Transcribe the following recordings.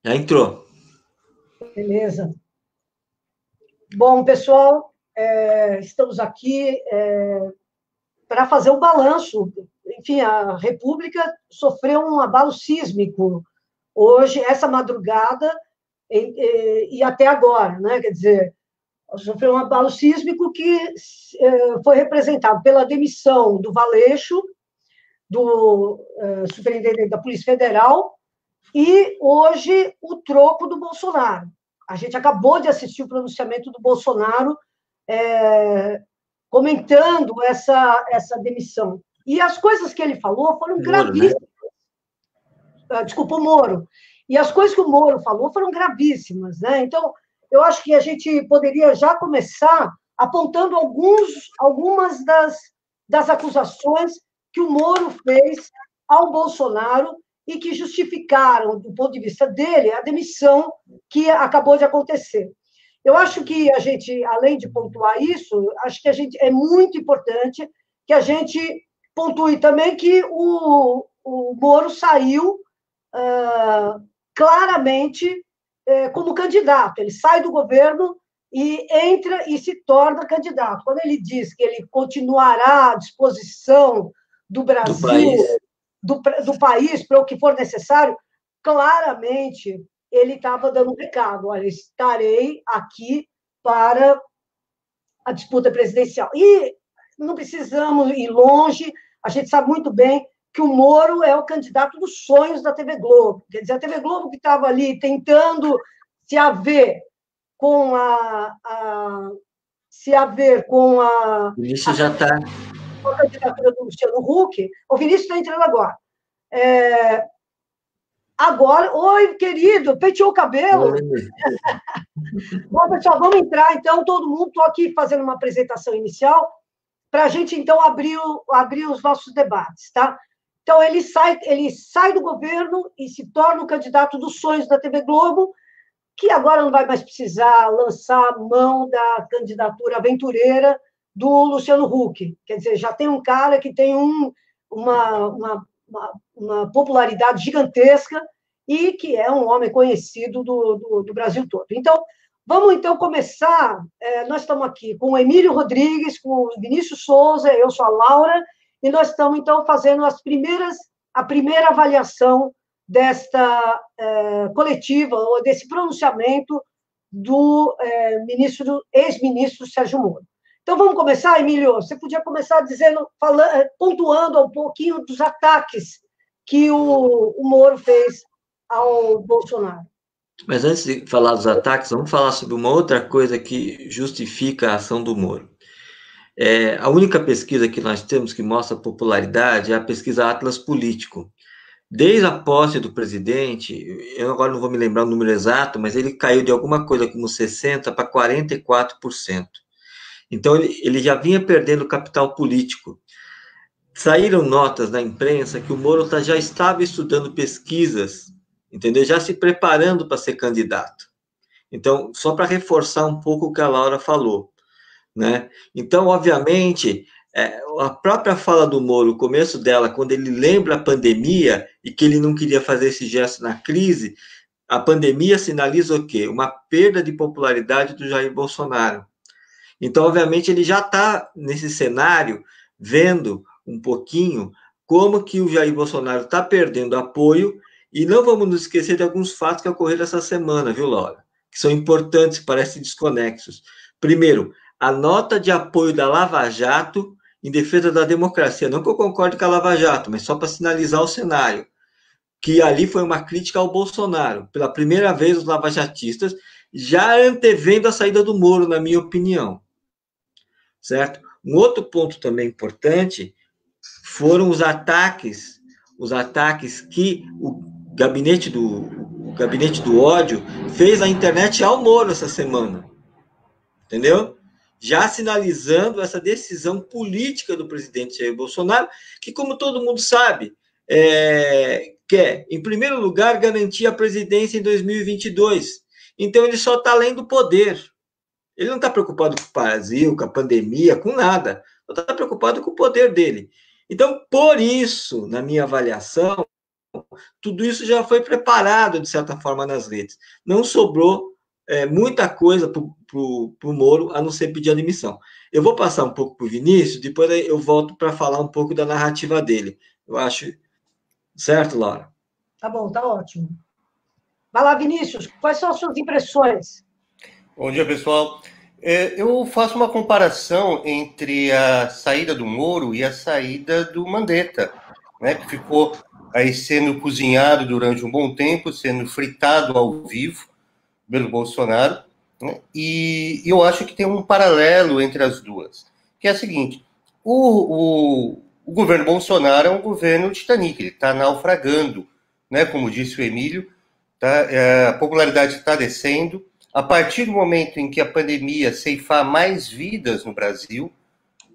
Já entrou. Beleza. Bom, pessoal, estamos aqui para fazer um balanço. Enfim, a República sofreu um abalo sísmico hoje, essa madrugada e até agora, né? Quer dizer, sofreu um abalo sísmico que foi representado pela demissão do Valeixo, do superintendente da Polícia Federal, e hoje o troco do Bolsonaro. A gente acabou de assistir o pronunciamento do Bolsonaro comentando essa demissão. E as coisas que ele falou foram Moro, né? gravíssimas. Desculpa, o Moro. E as coisas que o Moro falou foram gravíssimas, né? Então, eu acho que a gente poderia já começar apontando algumas das acusações que o Moro fez ao Bolsonaro e que justificaram, do ponto de vista dele, a demissão que acabou de acontecer. Eu acho que a gente, além de pontuar isso, acho que é muito importante que a gente pontue também que o Moro saiu claramente como candidato. Ele sai do governo e entra e se torna candidato. Quando ele diz que ele continuará à disposição do Brasil, do país, para o que for necessário, claramente ele estava dando um recado: olha, estarei aqui para a disputa presidencial. E não precisamos ir longe, a gente sabe muito bem que o Moro é o candidato dos sonhos da TV Globo. Quer dizer, a TV Globo que estava ali tentando se haver com O Vinícius já está. a candidatura do Luciano Huck. O Vinícius está entrando agora. Agora, oi, querido, penteou o cabelo. Bom, pessoal, vamos entrar, então, todo mundo. Estou aqui fazendo uma apresentação inicial para a gente, então, abrir os nossos debates, tá? Então, ele sai do governo e se torna o candidato dos sonhos da TV Globo, que agora não vai mais precisar lançar mão da candidatura aventureira do Luciano Huck. Quer dizer, já tem um cara que tem uma popularidade gigantesca e que é um homem conhecido do Brasil todo. Então, vamos então começar. Nós estamos aqui com o Emílio Rodrigues, com o Vinícius Souza, eu sou a Laura, e nós estamos então fazendo a primeira avaliação desta coletiva, ou desse pronunciamento do ex-ministro Sérgio Moro. Então, vamos começar, Emílio? Você podia começar pontuando um pouquinho dos ataques que o Moro fez ao Bolsonaro. Mas antes de falar dos ataques, vamos falar sobre uma outra coisa que justifica a ação do Moro. A única pesquisa que nós temos que mostra popularidade é a pesquisa Atlas Político. Desde a posse do presidente, eu agora não vou me lembrar o número exato, mas ele caiu de alguma coisa como 60% para 44%. Então, ele já vinha perdendo capital político. Saíram notas na imprensa que o Moro já estava estudando pesquisas, entendeu? Já se preparando para ser candidato. Então, só para reforçar um pouco o que a Laura falou, né? Então, obviamente, a própria fala do Moro, o começo dela, quando ele lembra a pandemia e que ele não queria fazer esse gesto na crise, a pandemia sinaliza o quê? Uma perda de popularidade do Jair Bolsonaro. Então, obviamente, ele já está nesse cenário, vendo um pouquinho como que o Jair Bolsonaro está perdendo apoio, e não vamos nos esquecer de alguns fatos que ocorreram essa semana, viu, Laura? Que são importantes, parecem desconexos. Primeiro, a nota de apoio da Lava Jato em defesa da democracia. Não que eu concorde com a Lava Jato, mas só para sinalizar o cenário. Que ali foi uma crítica ao Bolsonaro. Pela primeira vez, os lavajatistas já antevendo a saída do Moro, na minha opinião. Certo? Um outro ponto também importante foram os ataques que o gabinete do ódio fez na internet ao Moro essa semana. Entendeu? Já sinalizando essa decisão política do presidente Jair Bolsonaro, que, como todo mundo sabe, quer, em primeiro lugar, garantir a presidência em 2022. Então, ele só está além do poder. Ele não está preocupado com o Brasil, com a pandemia, com nada. Só está preocupado com o poder dele. Então, por isso, na minha avaliação, tudo isso já foi preparado, de certa forma, nas redes. Não sobrou muita coisa para o Moro, a não ser pedir admissão. Eu vou passar um pouco para o Vinícius, depois eu volto para falar um pouco da narrativa dele. Eu acho... Certo, Laura? Tá bom, tá ótimo. Vai lá, Vinícius, quais são as suas impressões? Bom dia, pessoal. Eu faço uma comparação entre a saída do Moro e a saída do Mandetta, né, que ficou aí sendo cozinhado durante um bom tempo, sendo fritado ao vivo pelo Bolsonaro, né, e eu acho que tem um paralelo entre as duas, que é o seguinte: o governo Bolsonaro é um governo Titanic, ele está naufragando, né, como disse o Emílio, tá, a popularidade está descendo. A partir do momento em que a pandemia ceifar mais vidas no Brasil,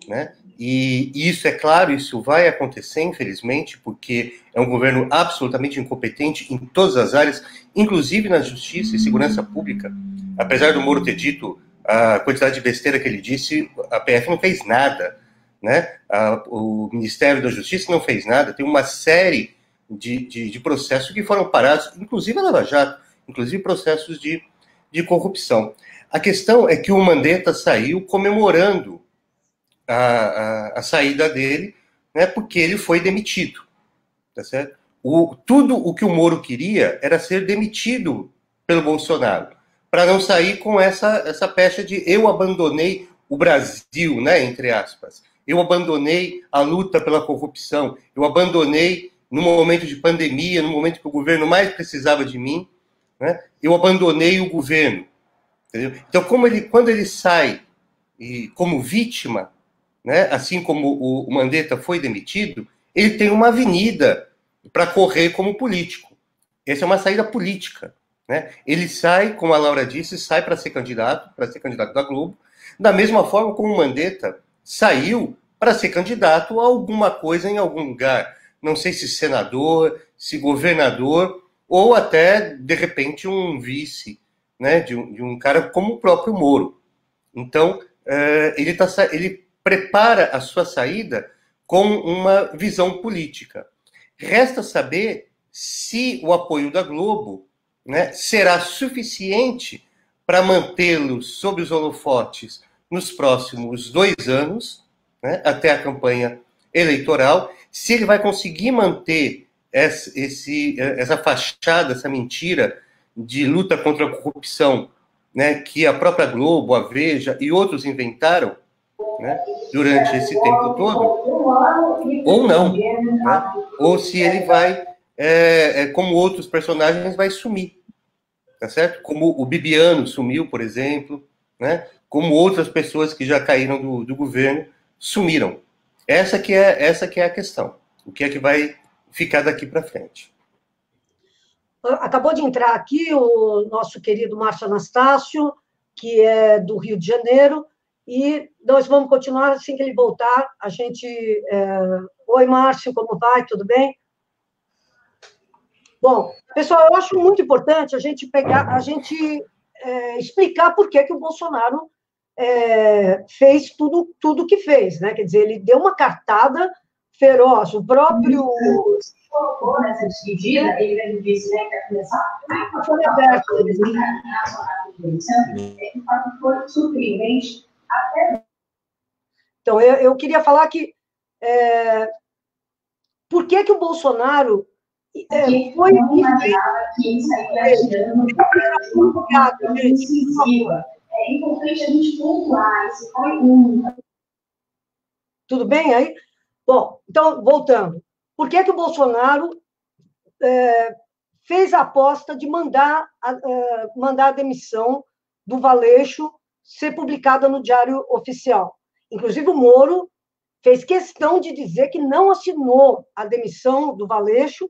né, e isso, é claro, isso vai acontecer, infelizmente, porque é um governo absolutamente incompetente em todas as áreas, inclusive na justiça e segurança pública. Apesar do Moro ter dito a quantidade de besteira que ele disse, a PF não fez nada, né? O Ministério da Justiça não fez nada, tem uma série de processos que foram parados, inclusive a Lava Jato, inclusive processos de corrupção. A questão é que o Mandetta saiu comemorando a saída dele, né, porque ele foi demitido, tá certo? Tudo o que o Moro queria era ser demitido pelo Bolsonaro, para não sair com essa pecha de eu abandonei o Brasil, né, entre aspas. Eu abandonei a luta pela corrupção, eu abandonei no momento de pandemia, no momento que o governo mais precisava de mim, né, eu abandonei o governo. Entendeu? Então, quando ele sai como vítima, né, assim como o Mandetta foi demitido, ele tem uma avenida para correr como político. Essa é uma saída política. Né? Ele sai, como a Laura disse, sai para ser candidato da Globo, da mesma forma como o Mandetta saiu para ser candidato a alguma coisa em algum lugar. Não sei se senador, se governador, ou até, de repente, um vice, né, de um cara como o próprio Moro. Então, ele prepara a sua saída com uma visão política. Resta saber se o apoio da Globo, né, será suficiente para mantê-lo sob os holofotes nos próximos 2 anos, né, até a campanha eleitoral, se ele vai conseguir manter essa fachada, essa mentira de luta contra a corrupção, né, que a própria Globo, a Veja e outros inventaram, né, durante esse tempo todo, ou não, né, ou se ele vai, como outros personagens, vai sumir, tá certo? Como o Bibiano sumiu, por exemplo, né, como outras pessoas que já caíram do governo sumiram. Essa que é a questão. O que é que vai ficar daqui para frente? Acabou de entrar aqui o nosso querido Márcio Anastácio, que é do Rio de Janeiro, e nós vamos continuar assim que ele voltar. A gente... Oi, Márcio, como vai? Tudo bem? Bom, pessoal, eu acho muito importante a gente explicar por que o Bolsonaro fez tudo que fez, né? Quer dizer, ele deu uma cartada feroz, o próprio... colocou nessa despedida, ele disse, né, que vai começar foi aberto. Foi surpreendente até... Então, eu queria falar que por que o Bolsonaro foi incisiva. É importante a gente pontuar, esse foi um... Tudo bem aí? Bom, então, voltando. Por que o Bolsonaro fez a aposta de mandar a demissão do Valeixo ser publicada no Diário Oficial? Inclusive, o Moro fez questão de dizer que não assinou a demissão do Valeixo,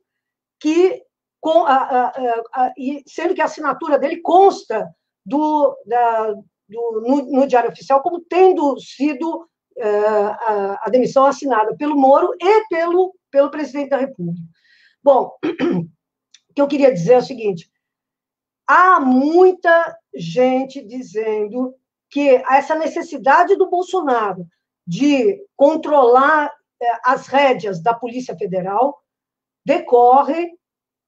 sendo que a assinatura dele consta no Diário Oficial como tendo sido a demissão assinada pelo Moro e pelo presidente da República. Bom, o que eu queria dizer é o seguinte: há muita gente dizendo que essa necessidade do Bolsonaro de controlar as rédeas da Polícia Federal decorre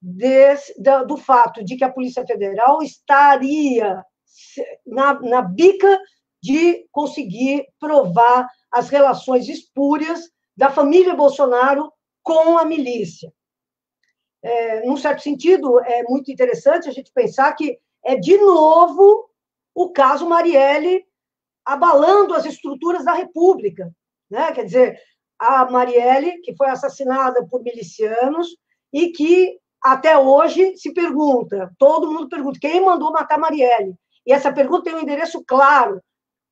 do fato de que a Polícia Federal estaria na bica de conseguir provar as relações espúrias da família Bolsonaro com a milícia. Num certo sentido, é muito interessante a gente pensar que é, de novo, o caso Marielle abalando as estruturas da República, né? Quer dizer, a Marielle, que foi assassinada por milicianos e que, até hoje, se pergunta, todo mundo pergunta, quem mandou matar Marielle? E essa pergunta tem um endereço claro.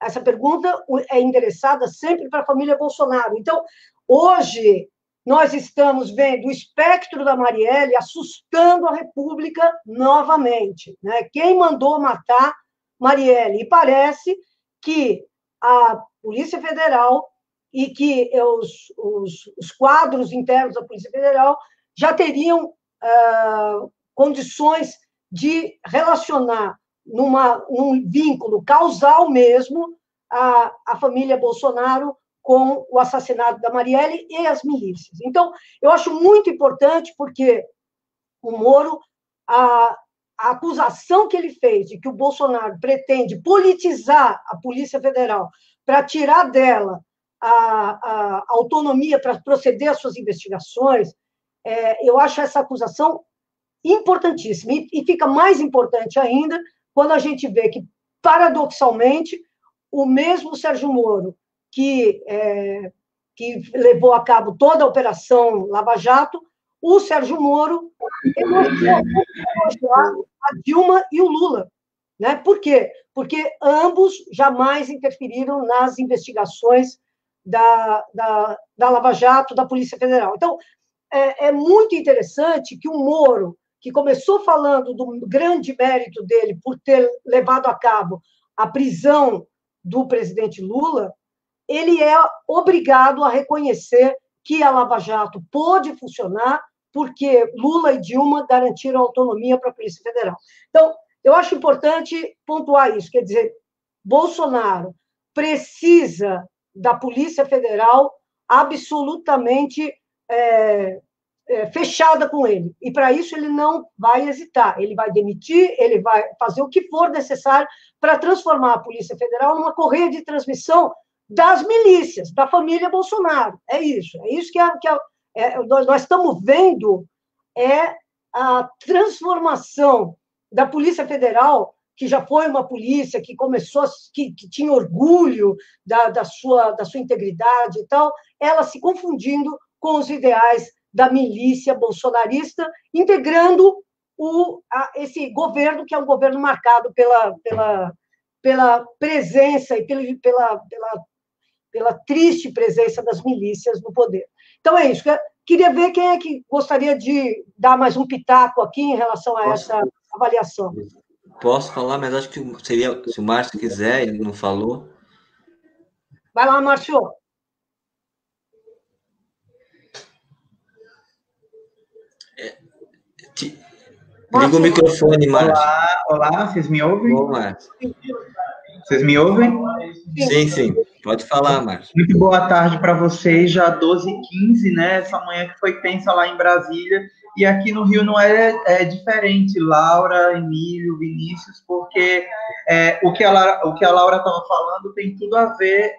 Essa pergunta é endereçada sempre para a família Bolsonaro. Então, hoje, nós estamos vendo o espectro da Marielle assustando a República novamente, né? Quem mandou matar Marielle? E parece que a Polícia Federal e que os quadros internos da Polícia Federal já teriam condições de relacionar num vínculo causal mesmo a família Bolsonaro com o assassinato da Marielle e as milícias. Então, eu acho muito importante, porque o Moro, a acusação que ele fez de que o Bolsonaro pretende politizar a Polícia Federal para tirar dela a autonomia para proceder às suas investigações, eu acho essa acusação importantíssima. E fica mais importante ainda quando a gente vê que, paradoxalmente, o mesmo Sérgio Moro, que levou a cabo toda a Operação Lava Jato, o Sérgio Moro elogiou a Dilma e o Lula. Né? Por quê? Porque ambos jamais interferiram nas investigações da Lava Jato, da Polícia Federal. Então, é muito interessante que o Moro, que começou falando do grande mérito dele por ter levado a cabo a prisão do presidente Lula, ele é obrigado a reconhecer que a Lava Jato pôde funcionar porque Lula e Dilma garantiram autonomia para a Polícia Federal. Então, eu acho importante pontuar isso, quer dizer, Bolsonaro precisa da Polícia Federal absolutamente fechada com ele, e para isso ele não vai hesitar, ele vai demitir, ele vai fazer o que for necessário para transformar a Polícia Federal numa correia de transmissão das milícias, da família Bolsonaro. É isso que nós estamos vendo, a transformação da Polícia Federal, que já foi uma polícia que começou, que tinha orgulho da sua integridade e tal, ela se confundindo com os ideais da milícia bolsonarista, integrando esse governo, que é um governo marcado pela presença e pela triste presença das milícias no poder. Então, é isso. Queria ver quem é que gostaria de dar mais um pitaco aqui em relação a essa avaliação. Posso falar, mas acho que seria, se o Márcio quiser, ele não falou. Vai lá, Márcio. Liga o microfone, Márcio. Olá, vocês me ouvem? Bom, Márcio. Vocês me ouvem? Sim. Pode falar, Márcio. Muito boa tarde para vocês, já 12h15, né? Essa manhã que foi tensa lá em Brasília. E aqui no Rio não é diferente, Laura, Emílio, Vinícius, porque o que a Laura estava falando tem tudo a ver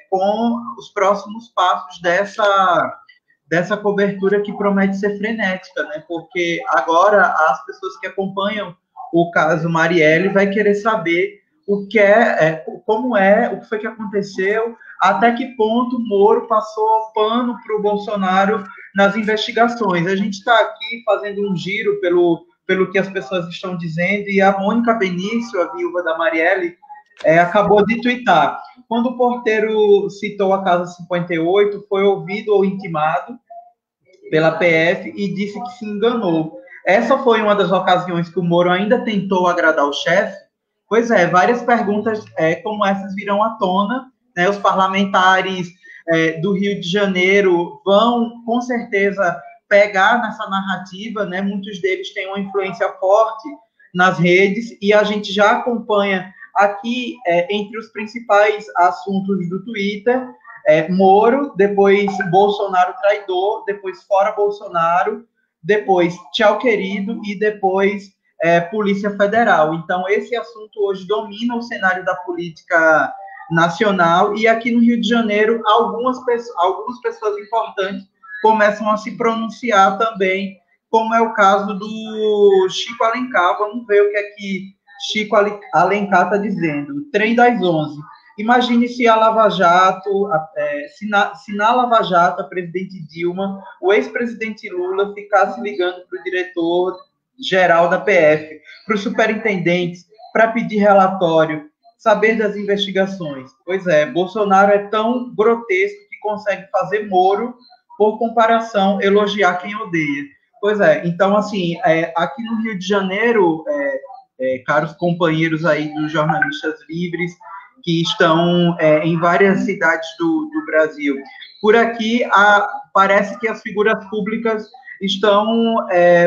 com os próximos passos dessa cobertura que promete ser frenética, né? Porque agora as pessoas que acompanham o caso Marielle vai querer saber o que o que foi que aconteceu, até que ponto Moro passou pano para o Bolsonaro nas investigações. A gente está aqui fazendo um giro pelo que as pessoas estão dizendo, e a Mônica Benício, a viúva da Marielle, acabou de tuitar. Quando o porteiro citou a Casa 58, foi ouvido ou intimado pela PF e disse que se enganou. Essa foi uma das ocasiões que o Moro ainda tentou agradar o chefe. Pois várias perguntas como essas virão à tona, né? Os parlamentares do Rio de Janeiro vão, com certeza, pegar nessa narrativa, né? Muitos deles têm uma influência forte nas redes, e a gente já acompanha aqui, entre os principais assuntos do Twitter, Moro, depois Bolsonaro traidor, depois fora Bolsonaro, depois tchau querido e depois Polícia Federal. Então, esse assunto hoje domina o cenário da política nacional, e aqui no Rio de Janeiro, algumas pessoas importantes começam a se pronunciar também, como é o caso do Chico Alencar. Vamos ver o que é que Chico Alencar está dizendo. Trem das 11. Imagine se a Lava Jato, se na Lava Jato, a presidente Dilma, o ex-presidente Lula ficasse ligando para o diretor-geral da PF, para os superintendentes, para pedir relatório, saber das investigações. Pois é, Bolsonaro é tão grotesco que consegue fazer Moro, por comparação, elogiar quem odeia. Pois é, então, assim, aqui no Rio de Janeiro, caros companheiros aí dos jornalistas livres, que estão em várias cidades do Brasil, por aqui parece que as figuras públicas estão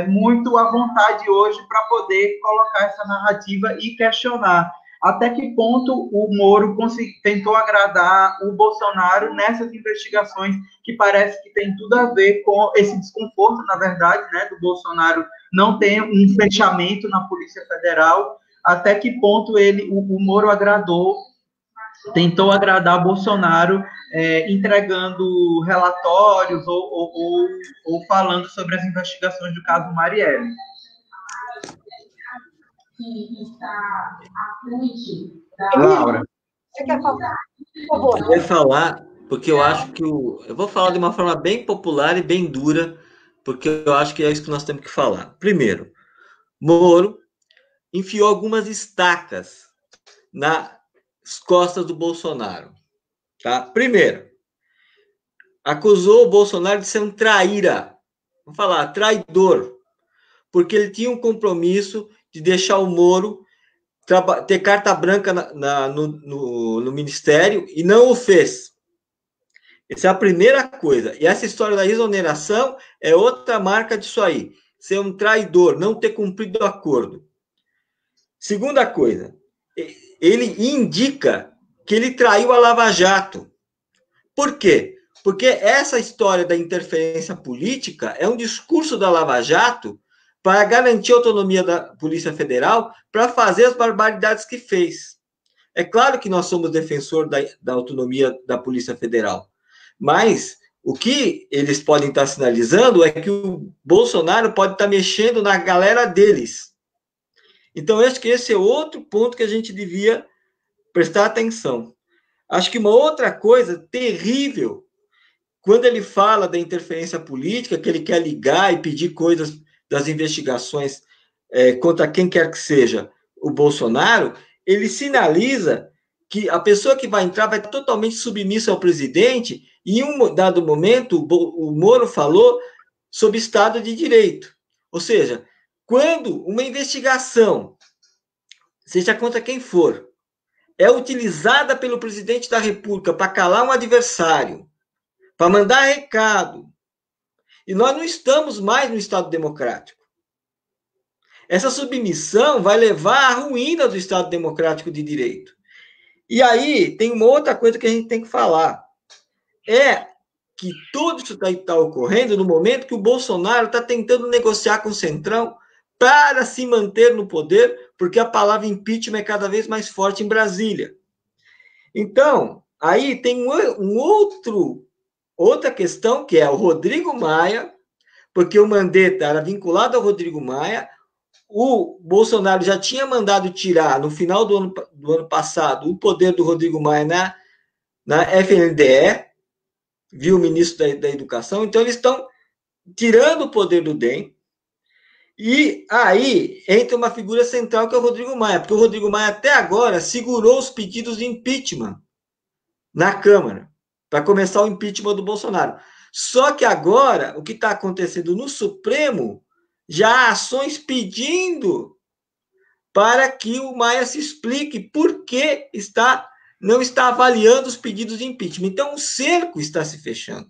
muito à vontade hoje para poder colocar essa narrativa e questionar até que ponto o Moro tentou agradar o Bolsonaro nessas investigações, que parece que tem tudo a ver com esse desconforto, na verdade, né, do Bolsonaro não ter um fechamento na Polícia Federal, até que ponto o Moro tentou agradar Bolsonaro, entregando relatórios ou falando sobre as investigações do caso Marielle. Que está à frente da... Laura. Você quer falar? Por favor. Eu quero falar, porque eu acho que eu vou falar de uma forma bem popular e bem dura, porque eu acho que é isso que nós temos que falar. Primeiro, Moro enfiou algumas estacas nas costas do Bolsonaro. Tá? Primeiro, acusou o Bolsonaro de ser um traíra. Vamos falar, traidor, porque ele tinha um compromisso de deixar o Moro ter carta branca no ministério e não o fez. Essa é a primeira coisa. E essa história da exoneração é outra marca disso aí. Ser um traidor, não ter cumprido o acordo. Segunda coisa, ele indica que ele traiu a Lava Jato. Por quê? Porque essa história da interferência política é um discurso da Lava Jato para garantir a autonomia da Polícia Federal para fazer as barbaridades que fez. É claro que nós somos defensor da autonomia da Polícia Federal, mas o que eles podem estar sinalizando é que o Bolsonaro pode estar mexendo na galera deles. Então, acho que esse é outro ponto que a gente devia prestar atenção. Acho que uma outra coisa terrível, quando ele fala da interferência política, que ele quer ligar e pedir coisas das investigações contra quem quer que seja o Bolsonaro, ele sinaliza que a pessoa que vai entrar vai estar totalmente submissa ao presidente, e em um dado momento o Moro falou sobre Estado de Direito. Ou seja, quando uma investigação, seja contra quem for, é utilizada pelo presidente da República para calar um adversário, para mandar recado, e nós não estamos mais no Estado democrático. Essa submissão vai levar à ruína do Estado democrático de direito. E aí tem uma outra coisa que a gente tem que falar. É que tudo isso está ocorrendo no momento que o Bolsonaro está tentando negociar com o Centrão para se manter no poder, porque a palavra impeachment é cada vez mais forte em Brasília. Então, aí tem outra questão, que é o Rodrigo Maia, porque o Mandetta era vinculado ao Rodrigo Maia, o Bolsonaro já tinha mandado tirar, no final do ano passado, o poder do Rodrigo Maia na FNDE, viu o ministro da Educação, então eles estão tirando o poder do DEM, e aí entra uma figura central que é o Rodrigo Maia, porque o Rodrigo Maia até agora segurou os pedidos de impeachment na Câmara, para começar o impeachment do Bolsonaro. Só que agora, o que está acontecendo no Supremo, já há ações pedindo para que o Maia se explique por que não está avaliando os pedidos de impeachment. Então, o cerco está se fechando.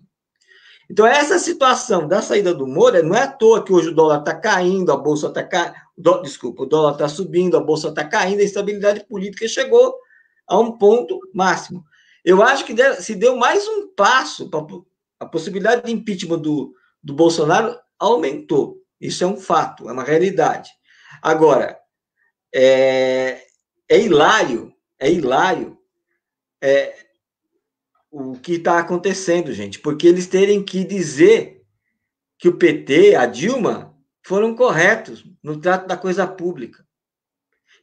Então, essa situação da saída do Moro, não é à toa que hoje o dólar está caindo, a bolsa está caindo, o dólar está subindo, a bolsa está caindo, a instabilidade política chegou a um ponto máximo. Eu acho que se deu mais um passo para a possibilidade de impeachment do Bolsonaro aumentou. Isso é um fato, é uma realidade. Agora, é hilário o que está acontecendo, gente, porque eles terem que dizer que o PT, a Dilma, foram corretos no trato da coisa pública.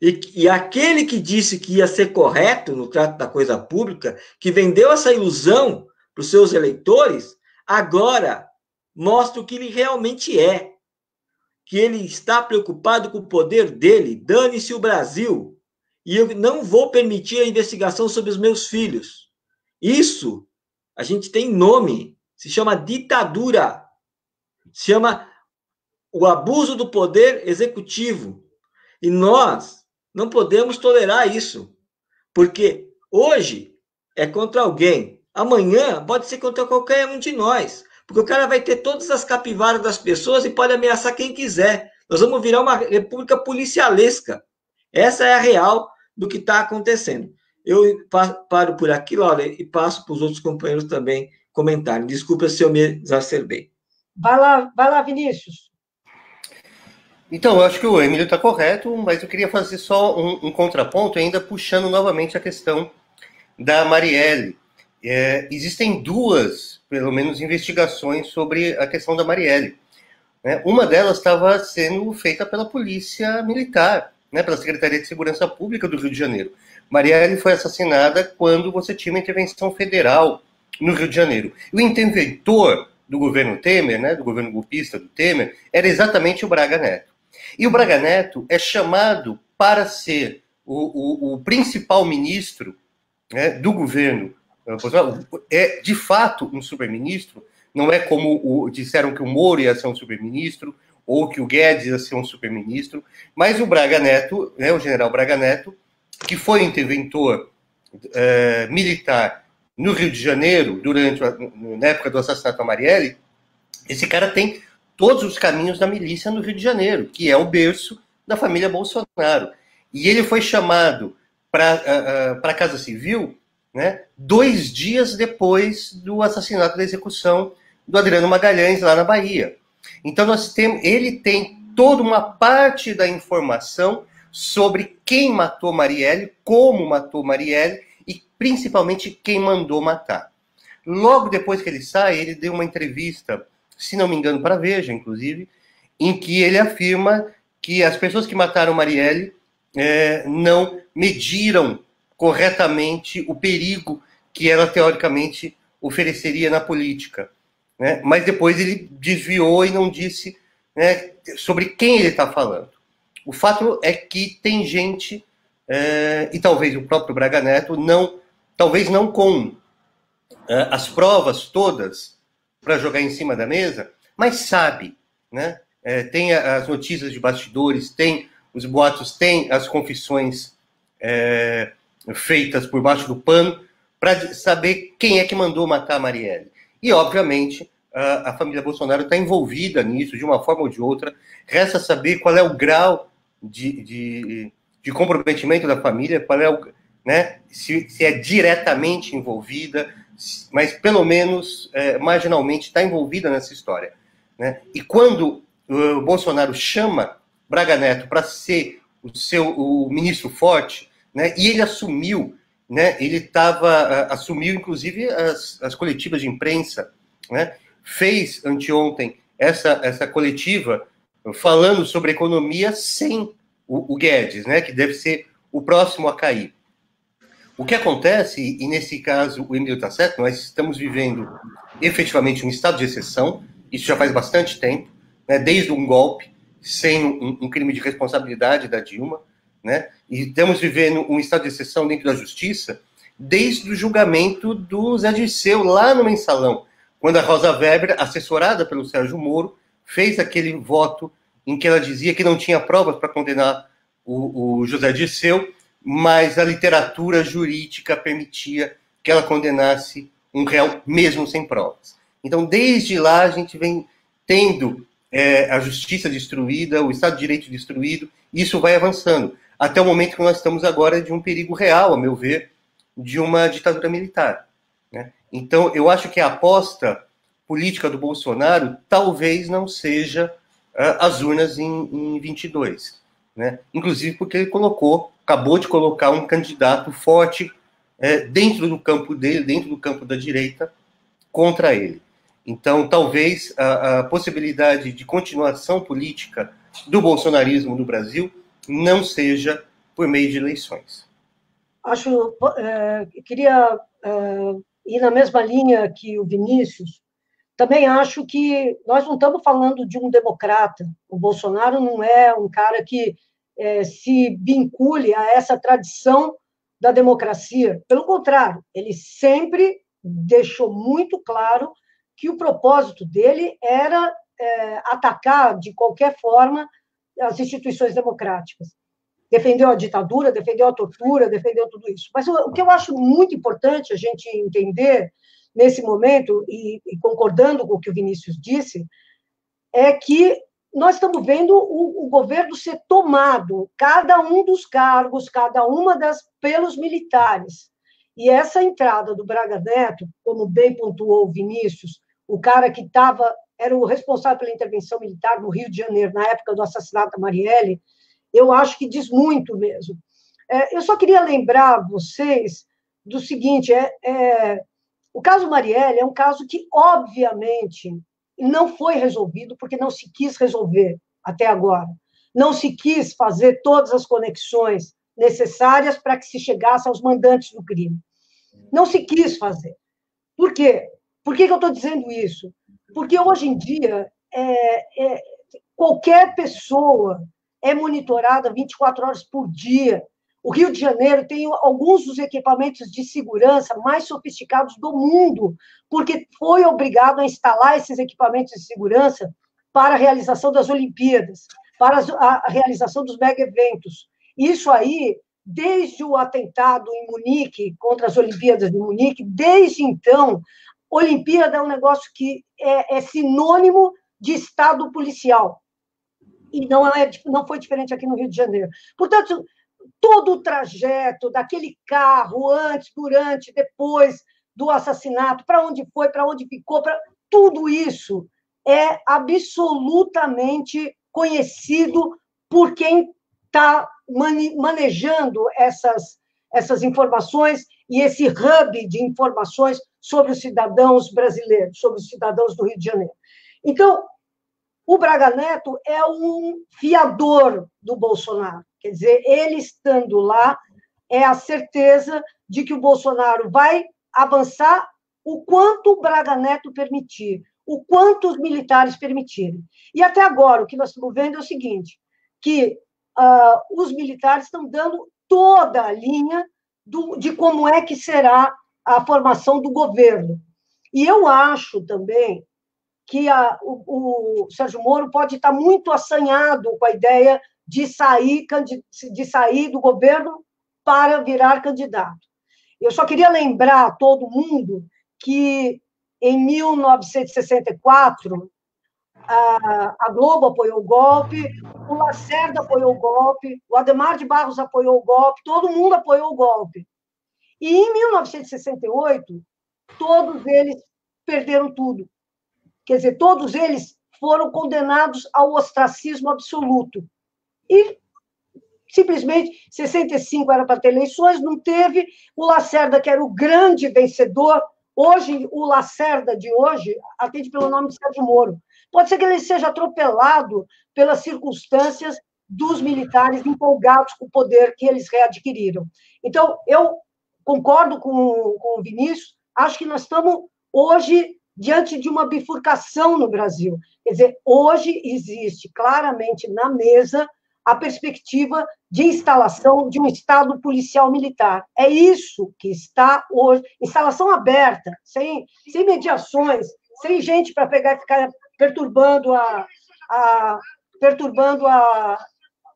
E aquele que disse que ia ser correto no trato da coisa pública, que vendeu essa ilusão para os seus eleitores, agora mostra o que ele realmente é. Que ele está preocupado com o poder dele, dane-se o Brasil, e eu não vou permitir a investigação sobre os meus filhos. Isso, a gente tem nome, se chama ditadura, se chama o abuso do poder executivo. E nós não podemos tolerar isso, porque hoje é contra alguém, amanhã pode ser contra qualquer um de nós, porque o cara vai ter todas as capivaras das pessoas e pode ameaçar quem quiser. Nós vamos virar uma república policialesca. Essa é a real do que está acontecendo. Eu paro por aqui, Laura, e passo para os outros companheiros também comentarem. Desculpa se eu me exacerbei. Vai lá, Vinícius. Então, eu acho que o Emílio está correto, mas eu queria fazer só um contraponto, ainda puxando novamente a questão da Marielle. Existem duas, pelo menos, investigações sobre a questão da Marielle. Uma delas estava sendo feita pela Polícia Militar, pela Secretaria de Segurança Pública do Rio de Janeiro. Marielle foi assassinada quando você tinha uma intervenção federal no Rio de Janeiro. O interventor do governo Temer, do governo golpista do Temer, era exatamente o Braga Neto. E o Braga Neto é chamado para ser o principal ministro do governo. É, de fato, um superministro. Não é como disseram que o Moro ia ser um superministro, ou que o Guedes ia ser um superministro, mas o Braga Neto, o general Braga Neto, que foi interventor militar no Rio de Janeiro, na época do assassinato da Marielle, esse cara tem todos os caminhos da milícia no Rio de Janeiro, que é o berço da família Bolsonaro. E ele foi chamado para a Casa Civil 2 dias depois do assassinato da execução do Adriano Magalhães, lá na Bahia. Então, ele tem toda uma parte da informação sobre quem matou Marielle, como matou Marielle e, principalmente, quem mandou matar. Logo depois que ele sai, ele deu uma entrevista, se não me engano, para a Veja, inclusive, em que ele afirma que as pessoas que mataram Marielle não mediram corretamente o perigo que ela, teoricamente, ofereceria na política. Mas depois ele desviou e não disse sobre quem ele está falando. O fato é que tem gente, e talvez o próprio Braga Neto, talvez não com as provas todas para jogar em cima da mesa, mas sabe, tem as notícias de bastidores, tem os boatos, tem as confissões feitas por baixo do pano, para saber quem é que mandou matar a Marielle. E, obviamente, a família Bolsonaro está envolvida nisso, de uma forma ou de outra. Resta saber qual é o grau de comprometimento da família, qual é se é diretamente envolvida, mas pelo menos marginalmente está envolvida nessa história. E quando o Bolsonaro chama Braga Neto para ser o ministro forte, e ele assumiu, assumiu inclusive as coletivas de imprensa, fez anteontem essa coletiva falando sobre economia sem o Guedes, que deve ser o próximo a cair. O que acontece, e nesse caso o Emílio está certo, nós estamos vivendo efetivamente um estado de exceção, isso já faz bastante tempo, desde um golpe, sem um crime de responsabilidade da Dilma, e estamos vivendo um estado de exceção dentro da justiça desde o julgamento do Zé Dirceu, lá no Mensalão, quando a Rosa Weber, assessorada pelo Sérgio Moro, fez aquele voto em que ela dizia que não tinha provas para condenar o José Dirceu, mas a literatura jurídica permitia que ela condenasse um réu mesmo sem provas. Então, desde lá, a gente vem tendo a justiça destruída, o Estado de Direito destruído, e isso vai avançando, até o momento que nós estamos agora de um perigo real, a meu ver, de uma ditadura militar. Então, eu acho que a aposta política do Bolsonaro talvez não seja as urnas em 22, né? Inclusive porque ele acabou de colocar um candidato forte dentro do campo dele, dentro do campo da direita, contra ele. Então, talvez a possibilidade de continuação política do bolsonarismo no Brasil não seja por meio de eleições. Queria ir na mesma linha que o Vinícius. Também acho que nós não estamos falando de um democrata. O Bolsonaro não é um cara que se vincule a essa tradição da democracia. Pelo contrário, ele sempre deixou muito claro que o propósito dele era atacar, de qualquer forma, as instituições democráticas. Defendeu a ditadura, defendeu a tortura, defendeu tudo isso. Mas o que eu acho muito importante a gente entender nesse momento, e concordando com o que o Vinícius disse, é que nós estamos vendo o governo ser tomado, cada um dos cargos, cada uma pelos militares. E essa entrada do Braga Neto, como bem pontuou o Vinícius, o cara que era o responsável pela intervenção militar no Rio de Janeiro, na época do assassinato da Marielle, eu acho que diz muito mesmo. Eu só queria lembrar vocês do seguinte, o caso Marielle é um caso que, obviamente, não foi resolvido porque não se quis resolver até agora. Não se quis fazer todas as conexões necessárias para que se chegasse aos mandantes do crime. Não se quis fazer. Por quê? Por que eu estou dizendo isso? Porque hoje em dia, qualquer pessoa é monitorada 24 horas por dia. O Rio de Janeiro tem alguns dos equipamentos de segurança mais sofisticados do mundo, porque foi obrigado a instalar esses equipamentos de segurança para a realização das Olimpíadas, para a realização dos mega-eventos. Isso aí, desde o atentado em Munique, contra as Olimpíadas de Munique, desde então, Olimpíada é um negócio que é sinônimo de Estado policial. E não foi diferente aqui no Rio de Janeiro. Portanto, todo o trajeto daquele carro, antes, durante, depois do assassinato, para onde foi, para onde ficou, tudo isso é absolutamente conhecido por quem está manejando essas informações e esse hub de informações sobre os cidadãos brasileiros, sobre os cidadãos do Rio de Janeiro. Então, o Braga Neto é um fiador do Bolsonaro. Quer dizer, ele estando lá, é a certeza de que o Bolsonaro vai avançar o quanto o Braga Neto permitir, o quanto os militares permitirem. E até agora, o que nós estamos vendo é o seguinte, que os militares estão dando toda a linha de como é que será a formação do governo. E eu acho também que o Sérgio Moro pode estar muito assanhado com a ideia de sair do governo para virar candidato. Eu só queria lembrar a todo mundo que, em 1964, a Globo apoiou o golpe, o Lacerda apoiou o golpe, o Adhemar de Barros apoiou o golpe, todo mundo apoiou o golpe. E, em 1968, todos eles perderam tudo. Quer dizer, todos eles foram condenados ao ostracismo absoluto. E, simplesmente, 65 era para ter eleições, não teve. O Lacerda, que era o grande vencedor, hoje, o Lacerda de hoje atende pelo nome de Sérgio Moro. Pode ser que ele seja atropelado pelas circunstâncias dos militares empolgados com o poder que eles readquiriram. Então, eu concordo com o Vinícius, acho que nós estamos, hoje, diante de uma bifurcação no Brasil. Quer dizer, hoje existe claramente na mesa a perspectiva de instalação de um Estado policial militar. É isso que está hoje, instalação aberta, sem mediações, sem gente para pegar e ficar perturbando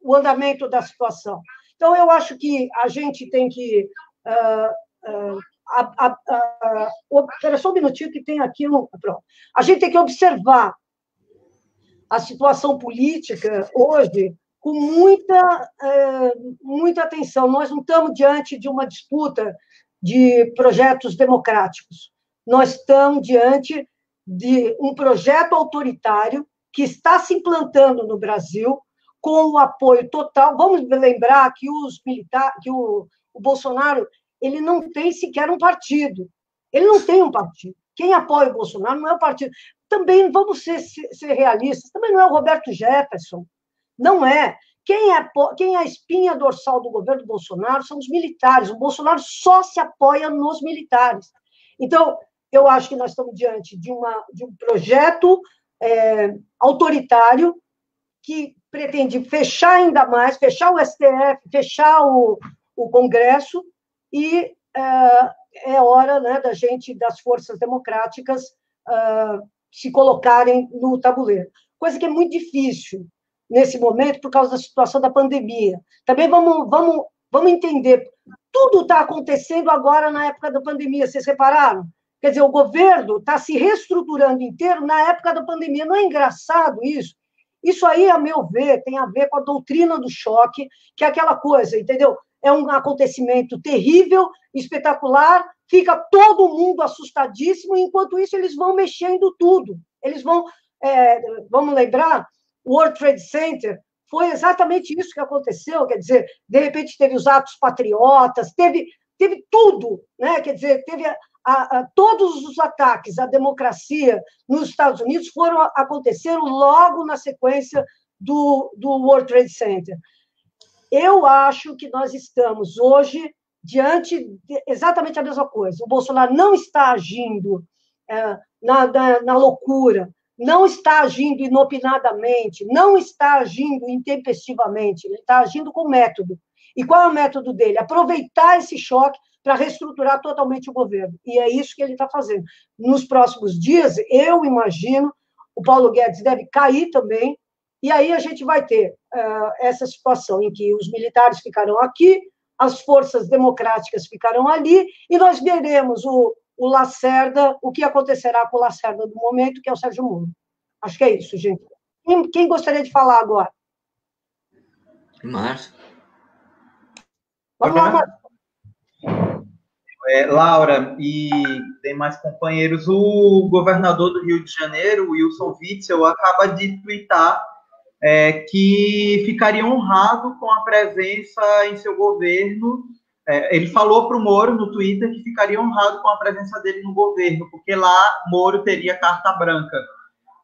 o andamento da situação. Então, eu acho que a gente tem que... Espera só um minutinho que tem aqui... Pronto. A gente tem que observar a situação política hoje com muita atenção. Nós não estamos diante de uma disputa de projetos democráticos. Nós estamos diante de um projeto autoritário que está se implantando no Brasil com o apoio total. Vamos lembrar que o Bolsonaro ele não tem sequer um partido. Ele não tem um partido. Quem apoia o Bolsonaro não é o partido. Também, vamos ser realistas, também não é o Roberto Jefferson. Não é. Quem é a espinha dorsal do governo Bolsonaro são os militares. O Bolsonaro só se apoia nos militares. Então, eu acho que nós estamos diante de um projeto autoritário que pretende fechar ainda mais, fechar o STF, fechar o Congresso, e é hora, né, das forças democráticas se colocarem no tabuleiro. Coisa que é muito difícil nesse momento por causa da situação da pandemia. Também vamos entender, tudo está acontecendo agora na época da pandemia, vocês repararam? Quer dizer, o governo está se reestruturando inteiro na época da pandemia. Não é engraçado isso? Isso aí, a meu ver, tem a ver com a doutrina do choque, que é aquela coisa, entendeu? É um acontecimento terrível, espetacular, fica todo mundo assustadíssimo, e enquanto isso eles vão mexendo tudo. Eles vão, vamos lembrar, o World Trade Center, foi exatamente isso que aconteceu, quer dizer, de repente teve os atos patriotas, teve tudo, né? Quer dizer, teve todos os ataques à democracia nos Estados Unidos aconteceram logo na sequência do World Trade Center. Eu acho que nós estamos hoje diante de exatamente a mesma coisa. O Bolsonaro não está agindo na loucura, não está agindo inopinadamente, não está agindo intempestivamente, ele está agindo com método. E qual é o método dele? Aproveitar esse choque para reestruturar totalmente o governo. E é isso que ele está fazendo. Nos próximos dias, eu imagino, o Paulo Guedes deve cair também, e aí a gente vai ter essa situação em que os militares ficarão aqui, as forças democráticas ficarão ali, e nós veremos o Lacerda, o que acontecerá com o Lacerda no momento, que é o Sérgio Moro. Acho que é isso, gente. Quem gostaria de falar agora? Márcio. Vamos lá, Márcio. Laura e demais companheiros, o governador do Rio de Janeiro, Wilson Witzel, acaba de twittar que ficaria honrado com a presença em seu governo. Ele falou para o Moro no Twitter que ficaria honrado com a presença dele no governo, porque lá Moro teria carta branca.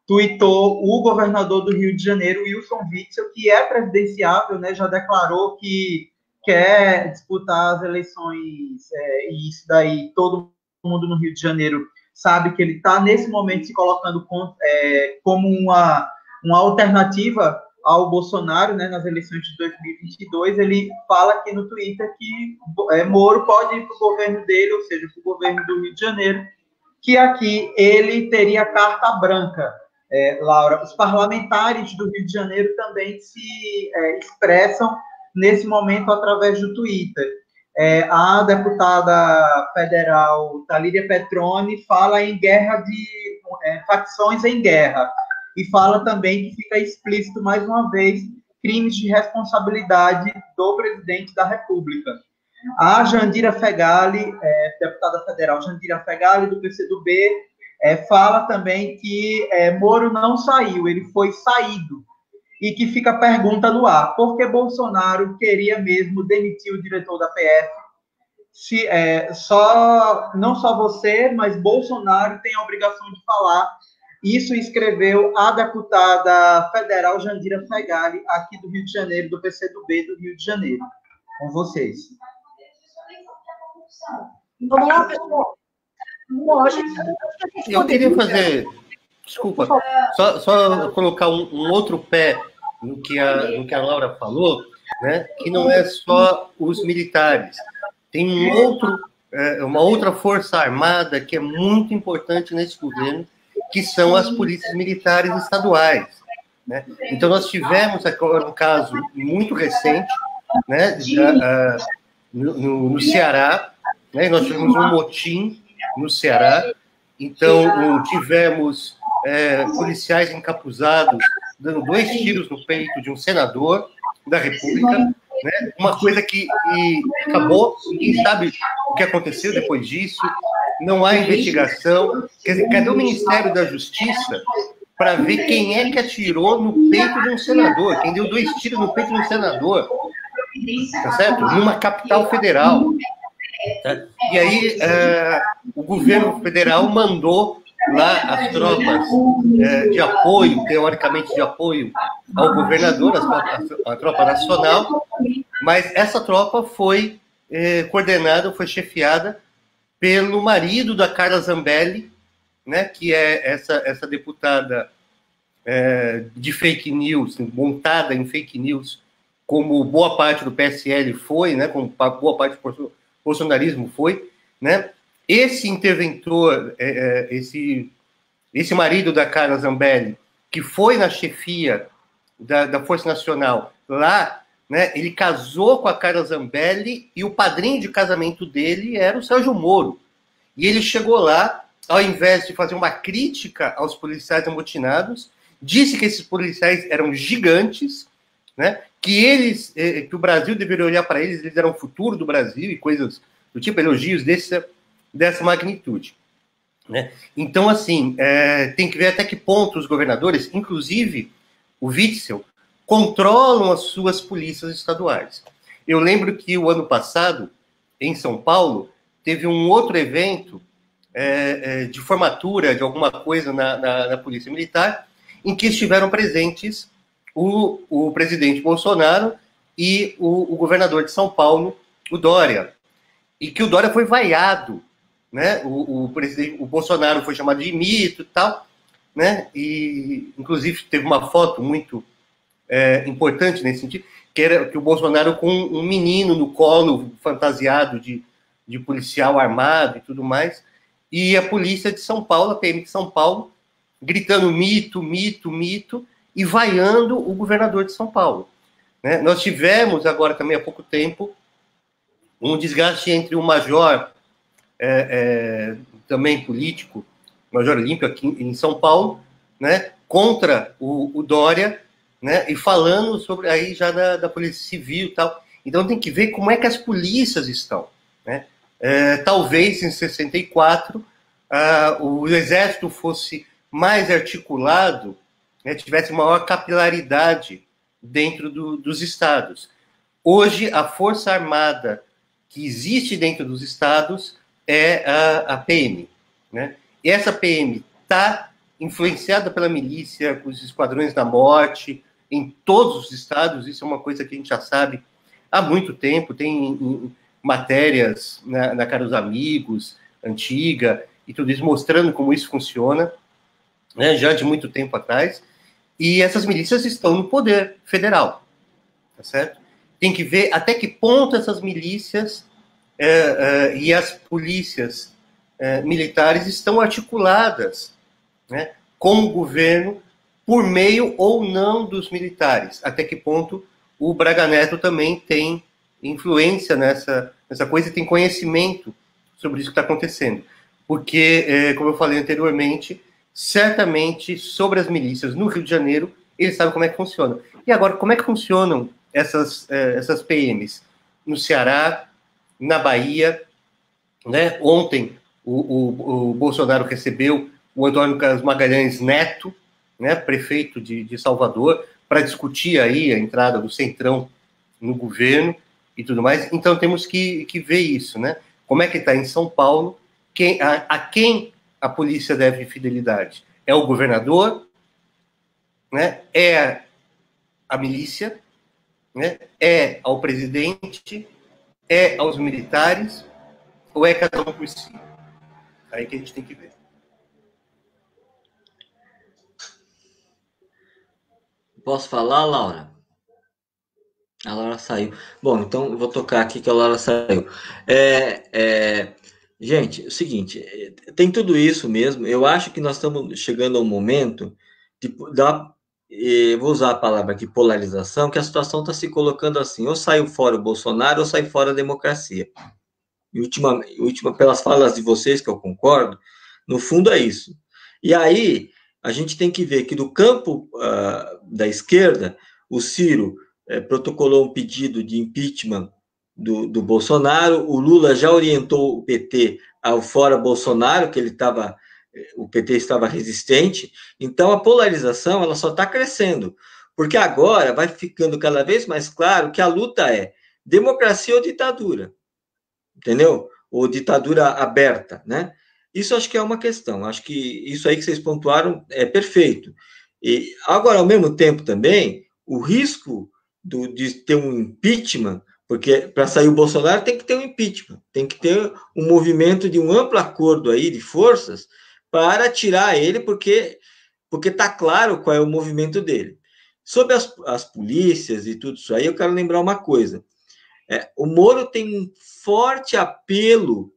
Tweetou o governador do Rio de Janeiro, Wilson Witzel, que é presidenciável, né, já declarou que quer disputar as eleições, e isso daí todo mundo no Rio de Janeiro sabe que ele está, nesse momento, se colocando como uma alternativa ao Bolsonaro, né, nas eleições de 2022. Ele fala aqui no Twitter que Moro pode ir para o governo dele, ou seja, para o governo do Rio de Janeiro, que aqui ele teria carta branca. Laura, os parlamentares do Rio de Janeiro também se expressam nesse momento através do Twitter. A deputada federal Talíria Petroni fala em guerra de facções em guerra, e fala também que fica explícito mais uma vez crimes de responsabilidade do presidente da República. A Jandira Fegali, deputada federal Jandira Fegali, do PCdoB, fala também que Moro não saiu, ele foi saído. E que fica a pergunta no ar: por que Bolsonaro queria mesmo demitir o diretor da PF? Não só você, mas Bolsonaro tem a obrigação de falar. Isso escreveu a deputada federal Jandira Fegali, aqui do Rio de Janeiro, do PCdoB do Rio de Janeiro. Com vocês. Vamos lá, pessoal. Eu queria fazer... Desculpa, só colocar um outro pé no que a Laura falou, né, que não é só os militares. Tem uma outra força armada que é muito importante nesse governo, que são as polícias militares estaduais, né? Então, nós tivemos agora um caso muito recente, né, no Ceará, né, nós tivemos um motim no Ceará. Então, tivemos policiais encapuzados dando 2 tiros no peito de um senador da República, né? Uma coisa que acabou, ninguém sabe o que aconteceu depois disso. não há investigação. Quer dizer, cadê o Ministério da Justiça para ver quem é que atirou no peito de um senador, quem deu 2 tiros no peito de um senador, tá certo? Numa capital federal. Tá? E aí, o governo federal mandou lá as tropas de apoio, teoricamente de apoio ao governador, a tropa nacional, mas essa tropa foi coordenada, foi chefiada pelo marido da Carla Zambelli, né, que é essa deputada de fake news, montada em fake news, como boa parte do PSL foi, né, como boa parte do bolsonarismo foi, né? Esse interventor, esse marido da Carla Zambelli, que foi na chefia da Força Nacional lá, né, ele casou com a Carla Zambelli e o padrinho de casamento dele era o Sérgio Moro. E ele chegou lá, ao invés de fazer uma crítica aos policiais amotinados, disse que esses policiais eram gigantes, né, que o Brasil deveria olhar para eles, eles eram o futuro do Brasil e coisas do tipo, elogios dessa magnitude. Né? Então, assim, tem que ver até que ponto os governadores, inclusive o Witzel, controlam as suas polícias estaduais. Eu lembro que o ano passado, em São Paulo, teve um outro evento de formatura de alguma coisa na Polícia Militar, em que estiveram presentes o presidente Bolsonaro e o governador de São Paulo, o Dória. E que o Dória foi vaiado, né? O Bolsonaro foi chamado de mito e tal, né? E, inclusive, teve uma foto muito importante nesse sentido, que era que o Bolsonaro com um menino no colo, fantasiado de policial armado e tudo mais, e a polícia de São Paulo, a PM de São Paulo, gritando mito, mito, mito, e vaiando o governador de São Paulo. Né? Nós tivemos agora também há pouco tempo um desgaste entre o major, também político, Major Olímpio, aqui em São Paulo, né, contra o Dória, né, e falando sobre aí já da Polícia Civil e tal. Então tem que ver como é que as polícias estão. Né? Talvez em 64 o Exército fosse mais articulado, né, tivesse maior capilaridade dentro dos estados. Hoje, a Força Armada que existe dentro dos estados é a PM. Né? E essa PM está influenciada pela milícia, com os esquadrões da morte, em todos os estados. Isso é uma coisa que a gente já sabe há muito tempo, tem matérias na Cara dos Amigos, antiga, e tudo isso, mostrando como isso funciona, né, já de muito tempo atrás, e essas milícias estão no poder federal, tá certo? Tem que ver até que ponto essas milícias e as polícias militares estão articuladas, né, com o governo, por meio ou não dos militares. Até que ponto o Braga Neto também tem influência nessa coisa e tem conhecimento sobre isso que está acontecendo. Porque, como eu falei anteriormente, certamente sobre as milícias no Rio de Janeiro, ele sabe como é que funciona. E agora, como é que funcionam essas PMs? No Ceará, na Bahia, né? Ontem o Bolsonaro recebeu o Antônio Carlos Magalhães Neto, né, prefeito de Salvador, para discutir aí a entrada do Centrão no governo e tudo mais. Então temos que ver isso, né? Como é que está em São Paulo, a quem a polícia deve fidelidade? É o governador, né? É a milícia, né? É ao presidente, é aos militares, ou é cada um por si? Aí que a gente tem que ver. Posso falar, Laura? A Laura saiu. Bom, então eu vou tocar aqui que a Laura saiu. Gente, é o seguinte, tem tudo isso mesmo. Eu acho que nós estamos chegando ao momento de dar, vou usar a palavra aqui, polarização, que a situação está se colocando assim, ou saiu fora o Bolsonaro ou sai fora a democracia. E última, pelas falas de vocês, que eu concordo, no fundo é isso. E aí, a gente tem que ver que do campo da esquerda, o Ciro protocolou um pedido de impeachment do Bolsonaro, o Lula já orientou o PT ao fora Bolsonaro, que o PT estava resistente. Então, a polarização ela só está crescendo, porque agora vai ficando cada vez mais claro que a luta é democracia ou ditadura, entendeu? Ou ditadura aberta, né? Isso acho que é uma questão. Acho que isso aí que vocês pontuaram é perfeito. E agora, ao mesmo tempo, também, o risco de ter um impeachment, porque para sair o Bolsonaro tem que ter um impeachment, tem que ter um movimento de um amplo acordo aí de forças para tirar ele, porque está claro qual é o movimento dele. Sobre as polícias e tudo isso aí, eu quero lembrar uma coisa. O Moro tem um forte apelo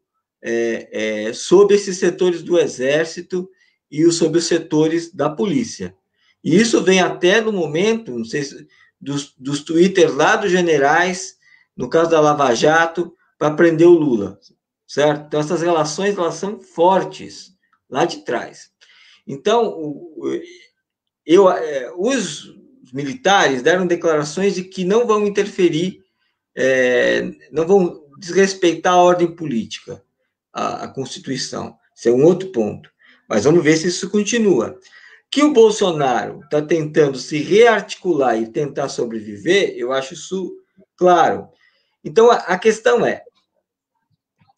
sobre esses setores do Exército e sobre os setores da polícia. E isso vem até no momento, não sei se, dos twitters lá dos generais, no caso da Lava Jato, para prender o Lula, certo? Então, essas relações elas são fortes lá de trás. Então, os militares deram declarações de que não vão interferir, não vão desrespeitar a ordem política, a Constituição. Isso é um outro ponto. Mas vamos ver se isso continua. Que o Bolsonaro está tentando se rearticular e tentar sobreviver, eu acho isso claro. Então, a questão é,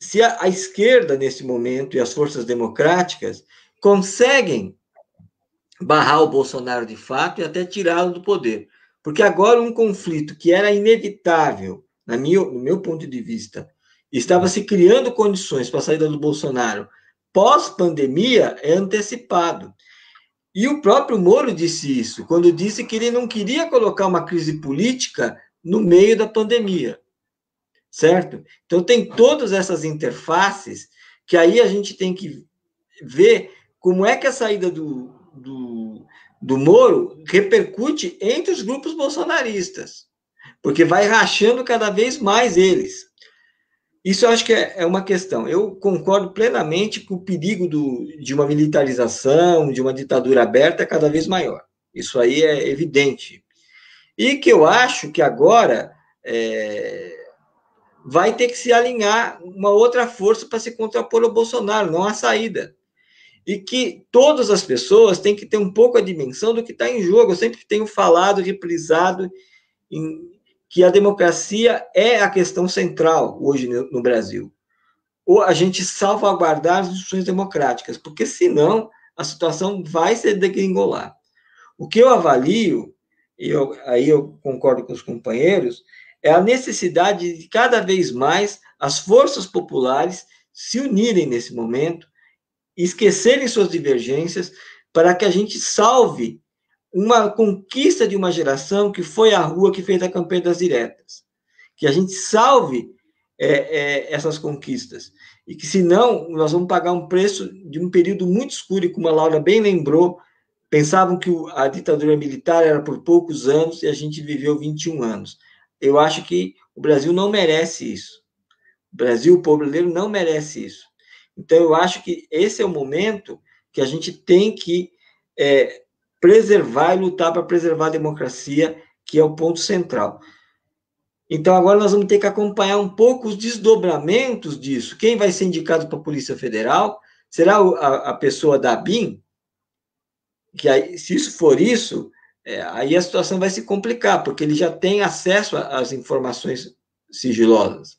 se a esquerda, nesse momento, e as forças democráticas conseguem barrar o Bolsonaro de fato e até tirá-lo do poder. Porque agora um conflito que era inevitável, no meu ponto de vista, estava se criando condições para a saída do Bolsonaro pós-pandemia, é antecipado. E o próprio Moro disse isso, quando disse que ele não queria colocar uma crise política no meio da pandemia, certo? Então, tem todas essas interfaces que aí a gente tem que ver como é que a saída do Moro repercute entre os grupos bolsonaristas, porque vai rachando cada vez mais eles. Isso eu acho que é uma questão. Eu concordo plenamente que o perigo de uma militarização, de uma ditadura aberta é cada vez maior. Isso aí é evidente. E que eu acho que agora vai ter que se alinhar uma outra força para se contrapor ao Bolsonaro, não a saída. E que todas as pessoas têm que ter um pouco a dimensão do que está em jogo. Eu sempre tenho falado, reprisado, que a democracia é a questão central hoje no Brasil. Ou a gente salvaguardar as instituições democráticas, porque senão a situação vai se degringolar. O que eu avalio, aí eu concordo com os companheiros, é a necessidade de cada vez mais as forças populares se unirem nesse momento, esquecerem suas divergências, para que a gente salve uma conquista de uma geração que foi à rua, que fez a campanha das diretas. Que a gente salve essas conquistas. E que, senão, nós vamos pagar um preço de um período muito escuro, e como a Laura bem lembrou, pensavam que a ditadura militar era por poucos anos e a gente viveu 21 anos. Eu acho que o Brasil não merece isso. O Brasil, o povo brasileiro, não merece isso. Então, eu acho que esse é o momento que a gente tem que preservar e lutar para preservar a democracia, que é o ponto central. Então, agora nós vamos ter que acompanhar um pouco os desdobramentos disso. Quem vai ser indicado para a Polícia Federal? Será a pessoa da ABIN? Que aí, se isso for isso, aí a situação vai se complicar, porque ele já tem acesso às informações sigilosas.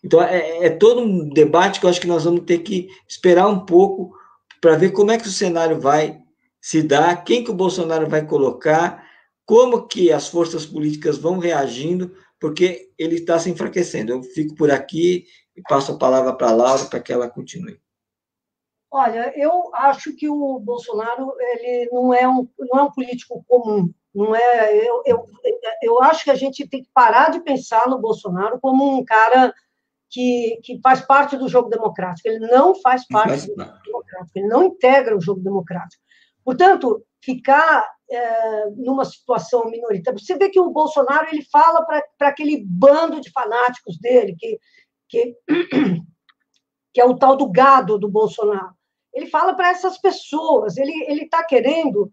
Então, é todo um debate que eu acho que nós vamos ter que esperar um pouco para ver como é que o cenário vai se dar, quem que o Bolsonaro vai colocar, como que as forças políticas vão reagindo, porque ele está se enfraquecendo. Eu fico por aqui e passo a palavra para a Laura para que ela continue. Olha, eu acho que o Bolsonaro ele não é um político comum. Não é, eu acho que a gente tem que parar de pensar no Bolsonaro como um cara que faz parte do jogo democrático. Ele não faz parte do jogo democrático, ele não integra o jogo democrático. Portanto, ficar numa situação minoritária... Você vê que o Bolsonaro ele fala para aquele bando de fanáticos dele, que é o tal do gado do Bolsonaro. Ele fala para essas pessoas, ele está querendo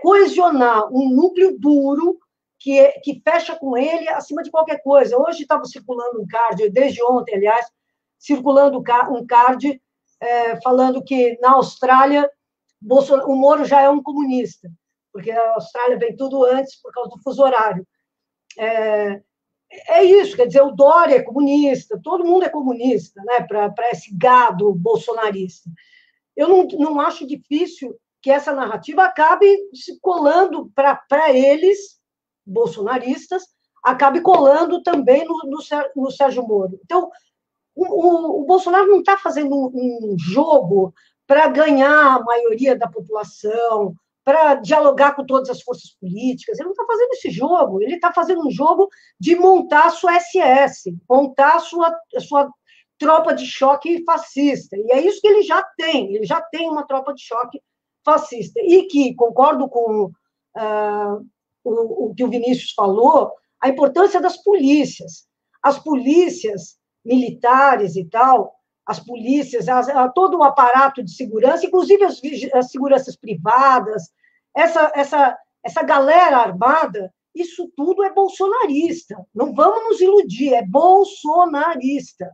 coesionar um núcleo duro que fecha com ele acima de qualquer coisa. Hoje estava circulando um card, desde ontem, aliás, circulando um card falando que na Austrália o Moro já é um comunista, porque a Austrália vem tudo antes por causa do fuso horário. É isso, quer dizer, o Dória é comunista, todo mundo é comunista, né, para esse gado bolsonarista. Eu não acho difícil que essa narrativa acabe se colando para eles, bolsonaristas, acabe colando também no Sérgio Moro. Então, o Bolsonaro não está fazendo um jogo para ganhar a maioria da população, para dialogar com todas as forças políticas. Ele não está fazendo esse jogo, ele está fazendo um jogo de montar a sua SS, montar a sua tropa de choque fascista. E é isso que ele já tem uma tropa de choque fascista. E que, concordo com o que o Vinícius falou, a importância das polícias. As polícias militares e tal, as polícias, todo o aparato de segurança, inclusive as seguranças privadas, essa galera armada, isso tudo é bolsonarista. Não vamos nos iludir, é bolsonarista.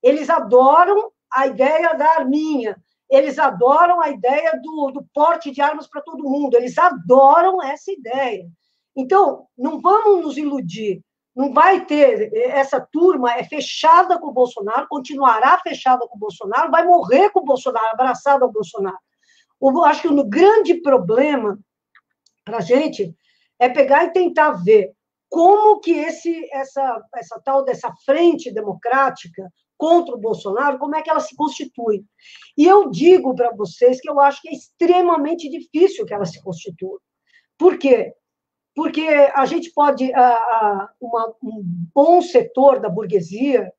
Eles adoram a ideia da arminha, eles adoram a ideia do porte de armas para todo mundo, eles adoram essa ideia. Então, não vamos nos iludir, não vai ter, essa turma é fechada com o Bolsonaro, continuará fechada com o Bolsonaro, vai morrer com o Bolsonaro, abraçada ao Bolsonaro. Acho que o grande problema para a gente é pegar e tentar ver como que essa tal dessa frente democrática contra o Bolsonaro, como é que ela se constitui. E eu digo para vocês que eu acho que é extremamente difícil que ela se constitua. Por quê? Porque a gente pode, um bom setor da burguesia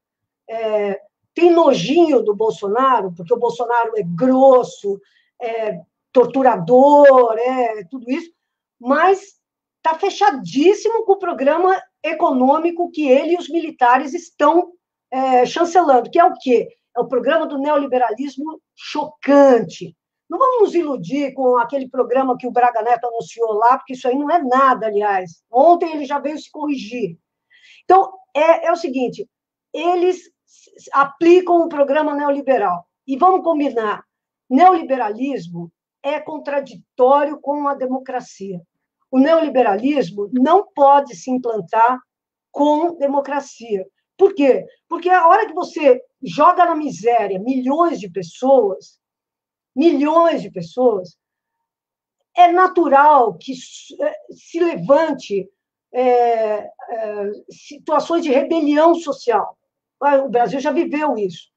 tem nojinho do Bolsonaro, porque o Bolsonaro é grosso, é torturador, tudo isso, mas está fechadíssimo com o programa econômico que ele e os militares estão chancelando, que é o quê? É o programa do neoliberalismo chocante. Não vamos nos iludir com aquele programa que o Braga Neto anunciou lá, porque isso aí não é nada, aliás. Ontem ele já veio se corrigir. Então, é o seguinte, eles aplicam o programa neoliberal. E vamos combinar, neoliberalismo é contraditório com a democracia. O neoliberalismo não pode se implantar com democracia. Por quê? Porque a hora que você joga na miséria milhões de pessoas, é natural que se levante situações de rebelião social. O Brasil já viveu isso.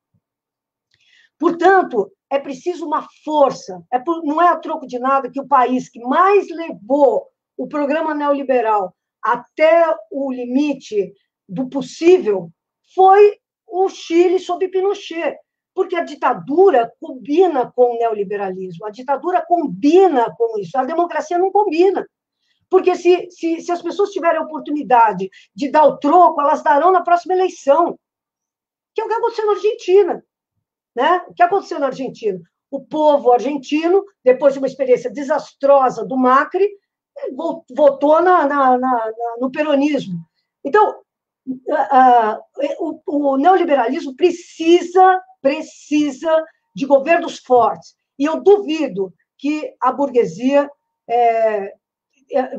Portanto, é preciso uma força, não é a troco de nada que o país que mais levou o programa neoliberal até o limite do possível foi o Chile sob Pinochet, porque a ditadura combina com o neoliberalismo, a ditadura combina com isso, a democracia não combina. Porque se as pessoas tiverem a oportunidade de dar o troco, elas darão na próxima eleição, que é o que aconteceu na Argentina. Né? O que aconteceu na Argentina? O povo argentino, depois de uma experiência desastrosa do Macri, votou no peronismo. Então, o neoliberalismo precisa de governos fortes. E eu duvido que a burguesia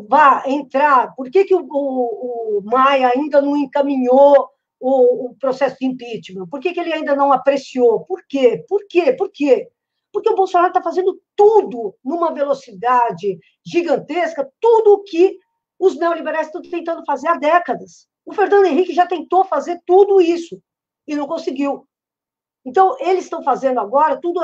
vá entrar. Por que o Maia ainda não encaminhou o processo de impeachment? Por que ele ainda não apreciou? Por quê? Porque o Bolsonaro está fazendo tudo numa velocidade gigantesca, tudo o que os neoliberais estão tentando fazer há décadas. O Fernando Henrique já tentou fazer tudo isso e não conseguiu. Então, eles estão fazendo agora tudo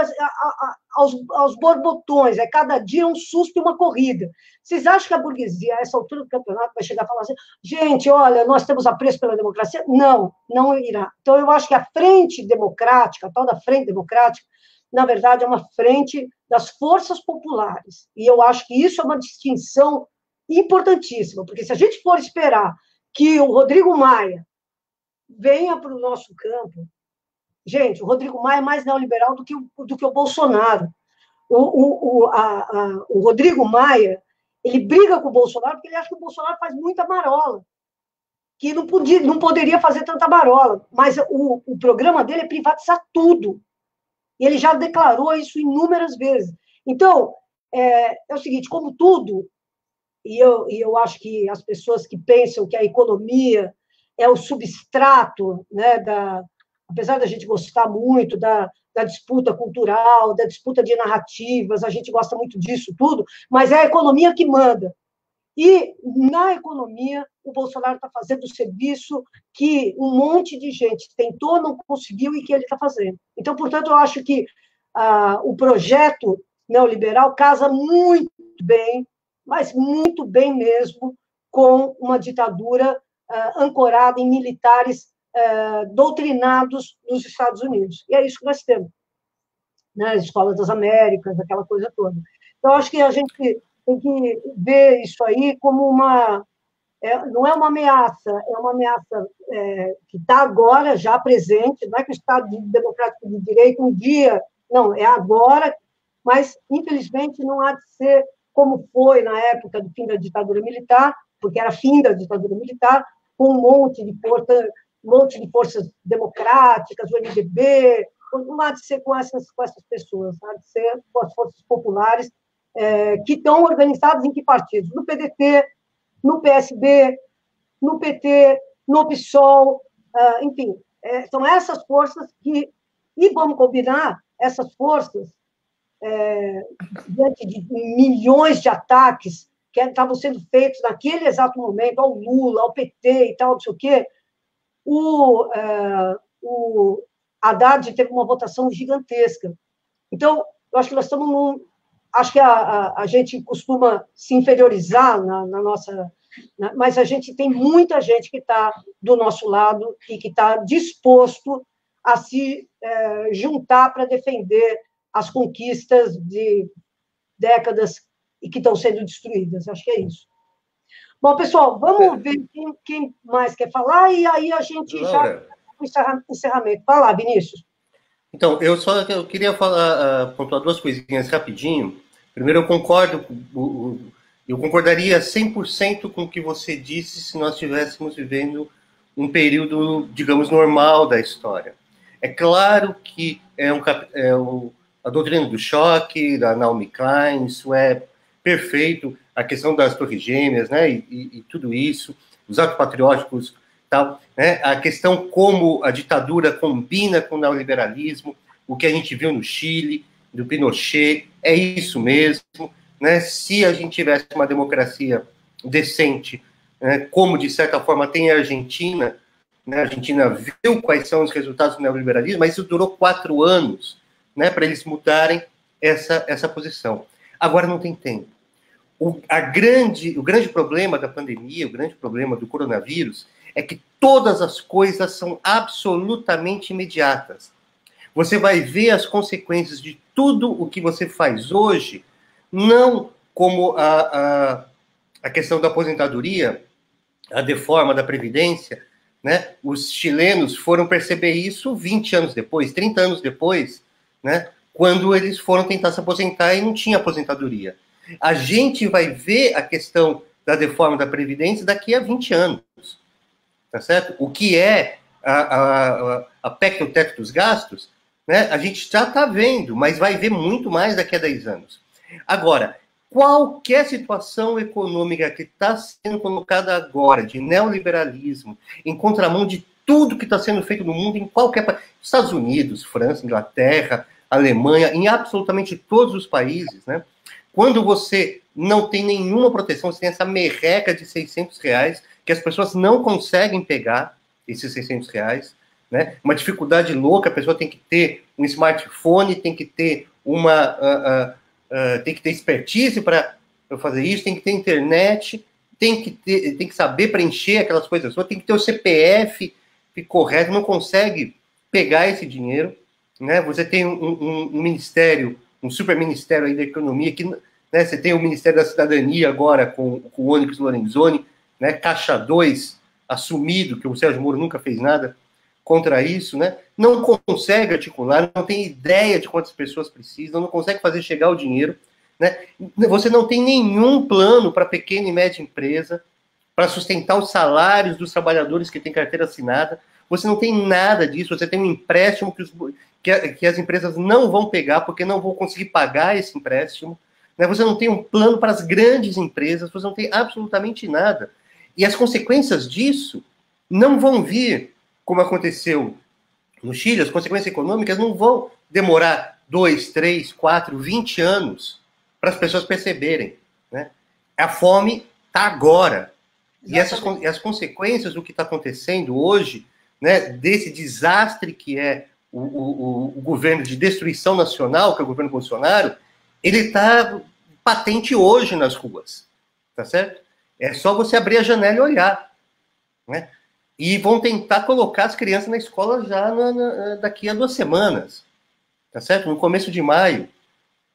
aos borbotões, cada dia um susto e uma corrida. Vocês acham que a burguesia, a essa altura do campeonato, vai chegar e falar assim, gente, olha, nós temos apreço pela democracia? Não, não irá. Então, eu acho que a frente democrática, a tal da frente democrática, na verdade, é uma frente das forças populares. E eu acho que isso é uma distinção importantíssima, porque se a gente for esperar que o Rodrigo Maia venha para o nosso campo, gente, o Rodrigo Maia é mais neoliberal do que o Bolsonaro. O Rodrigo Maia, ele briga com o Bolsonaro porque ele acha que o Bolsonaro faz muita marola, que não poderia fazer tanta marola, mas o programa dele é privatizar tudo. E ele já declarou isso inúmeras vezes. Então, é o seguinte, como tudo, e eu acho que as pessoas que pensam que a economia é o substrato, né, apesar da gente gostar muito da disputa cultural, da disputa de narrativas, a gente gosta muito disso tudo, mas é a economia que manda. E, na economia, o Bolsonaro está fazendo o serviço que um monte de gente tentou, não conseguiu e que ele está fazendo. Então, portanto, eu acho que o projeto neoliberal casa muito bem, mas muito bem mesmo, com uma ditadura ancorada em militares doutrinados nos Estados Unidos. E é isso que nós temos, né? As escolas das Américas, aquela coisa toda. Então, acho que a gente tem que ver isso aí como não é uma ameaça, é uma ameaça que está agora já presente, não é que o Estado Democrático de Direito um dia, não, é agora, mas, infelizmente, não há de ser como foi na época do fim da ditadura militar, porque era fim da ditadura militar, com um monte de forças democráticas, o MDB, não há de ser com essas pessoas, há de ser com as forças populares, que estão organizadas em que partidos? No PDT, no PSB, no PT, no PSOL, enfim, são essas forças que, e vamos combinar, essas forças, diante de milhões de ataques que estavam sendo feitos naquele exato momento ao Lula, ao PT e tal, não sei o quê, o Haddad teve uma votação gigantesca. Então, eu acho que nós estamos acho que a gente costuma se inferiorizar na nossa... Mas a gente tem muita gente que está do nosso lado e que está disposto a se juntar para defender as conquistas de décadas e que estão sendo destruídas. Acho que é isso. Bom, pessoal, vamos ver quem mais quer falar e aí a gente Laura, já... encerramento. Vai lá, Vinícius. Então, eu queria pontuar duas coisinhas rapidinho. Primeiro, eu concordaria 100% com o que você disse se nós estivéssemos vivendo um período, digamos, normal da história. É claro que a doutrina do choque, da Naomi Klein, isso é perfeito, a questão das torres gêmeas, né, e tudo isso, os atos patrióticos, tal, né, a questão como a ditadura combina com o neoliberalismo, o que a gente viu no Chile, do Pinochet, é isso mesmo, né? Se a gente tivesse uma democracia decente, né, como de certa forma tem a Argentina, né, a Argentina viu quais são os resultados do neoliberalismo, mas isso durou 4 anos, né, para eles mudarem essa posição. Agora não tem tempo. O grande problema da pandemia, o grande problema do coronavírus, é que todas as coisas são absolutamente imediatas. Você vai ver as consequências de tudo o que você faz hoje, não como a questão da aposentadoria, a deforma da Previdência, né? Os chilenos foram perceber isso 20 anos depois, 30 anos depois, né? Quando eles foram tentar se aposentar e não tinha aposentadoria. A gente vai ver a questão da deforma da Previdência daqui a 20 anos, tá certo? O que é a PEC do teto dos gastos, né? A gente já está vendo, mas vai ver muito mais daqui a 10 anos. Agora, qualquer situação econômica que está sendo colocada agora, de neoliberalismo, em contramão de tudo que está sendo feito no mundo, em qualquer país, Estados Unidos, França, Inglaterra, Alemanha, em absolutamente todos os países, né? Quando você não tem nenhuma proteção, você tem essa merreca de R$600, que as pessoas não conseguem pegar esses R$600, né? Uma dificuldade louca, a pessoa tem que ter um smartphone, tem que ter tem que ter expertise para fazer isso, tem que ter internet, tem que saber preencher aquelas coisas, tem que ter o CPF correto, não consegue pegar esse dinheiro, né? Você tem um ministério, um super ministério aí da economia, que, né, você tem o Ministério da Cidadania agora com o Onyx Lorenzoni, né, Caixa 2 assumido, que o Sérgio Moro nunca fez nada contra isso, né? Não consegue articular, não tem ideia de quantas pessoas precisam, não consegue fazer chegar o dinheiro, né? Você não tem nenhum plano para pequena e média empresa, para sustentar os salários dos trabalhadores que têm carteira assinada. você não tem nada disso, você tem um empréstimo que as empresas não vão pegar porque não vão conseguir pagar esse empréstimo, né? Você não tem um plano para as grandes empresas, você não tem absolutamente nada. E as consequências disso não vão vir, como aconteceu no Chile, as consequências econômicas não vão demorar 2, 3, 4, 20 anos para as pessoas perceberem, né? A fome está agora. E as consequências do que está acontecendo hoje, né, desse desastre que é o governo de destruição nacional, que é o governo Bolsonaro, ele está patente hoje nas ruas, tá certo? É só você abrir a janela e olhar, né? E vão tentar colocar as crianças na escola já daqui a 2 semanas, tá certo? No começo de maio,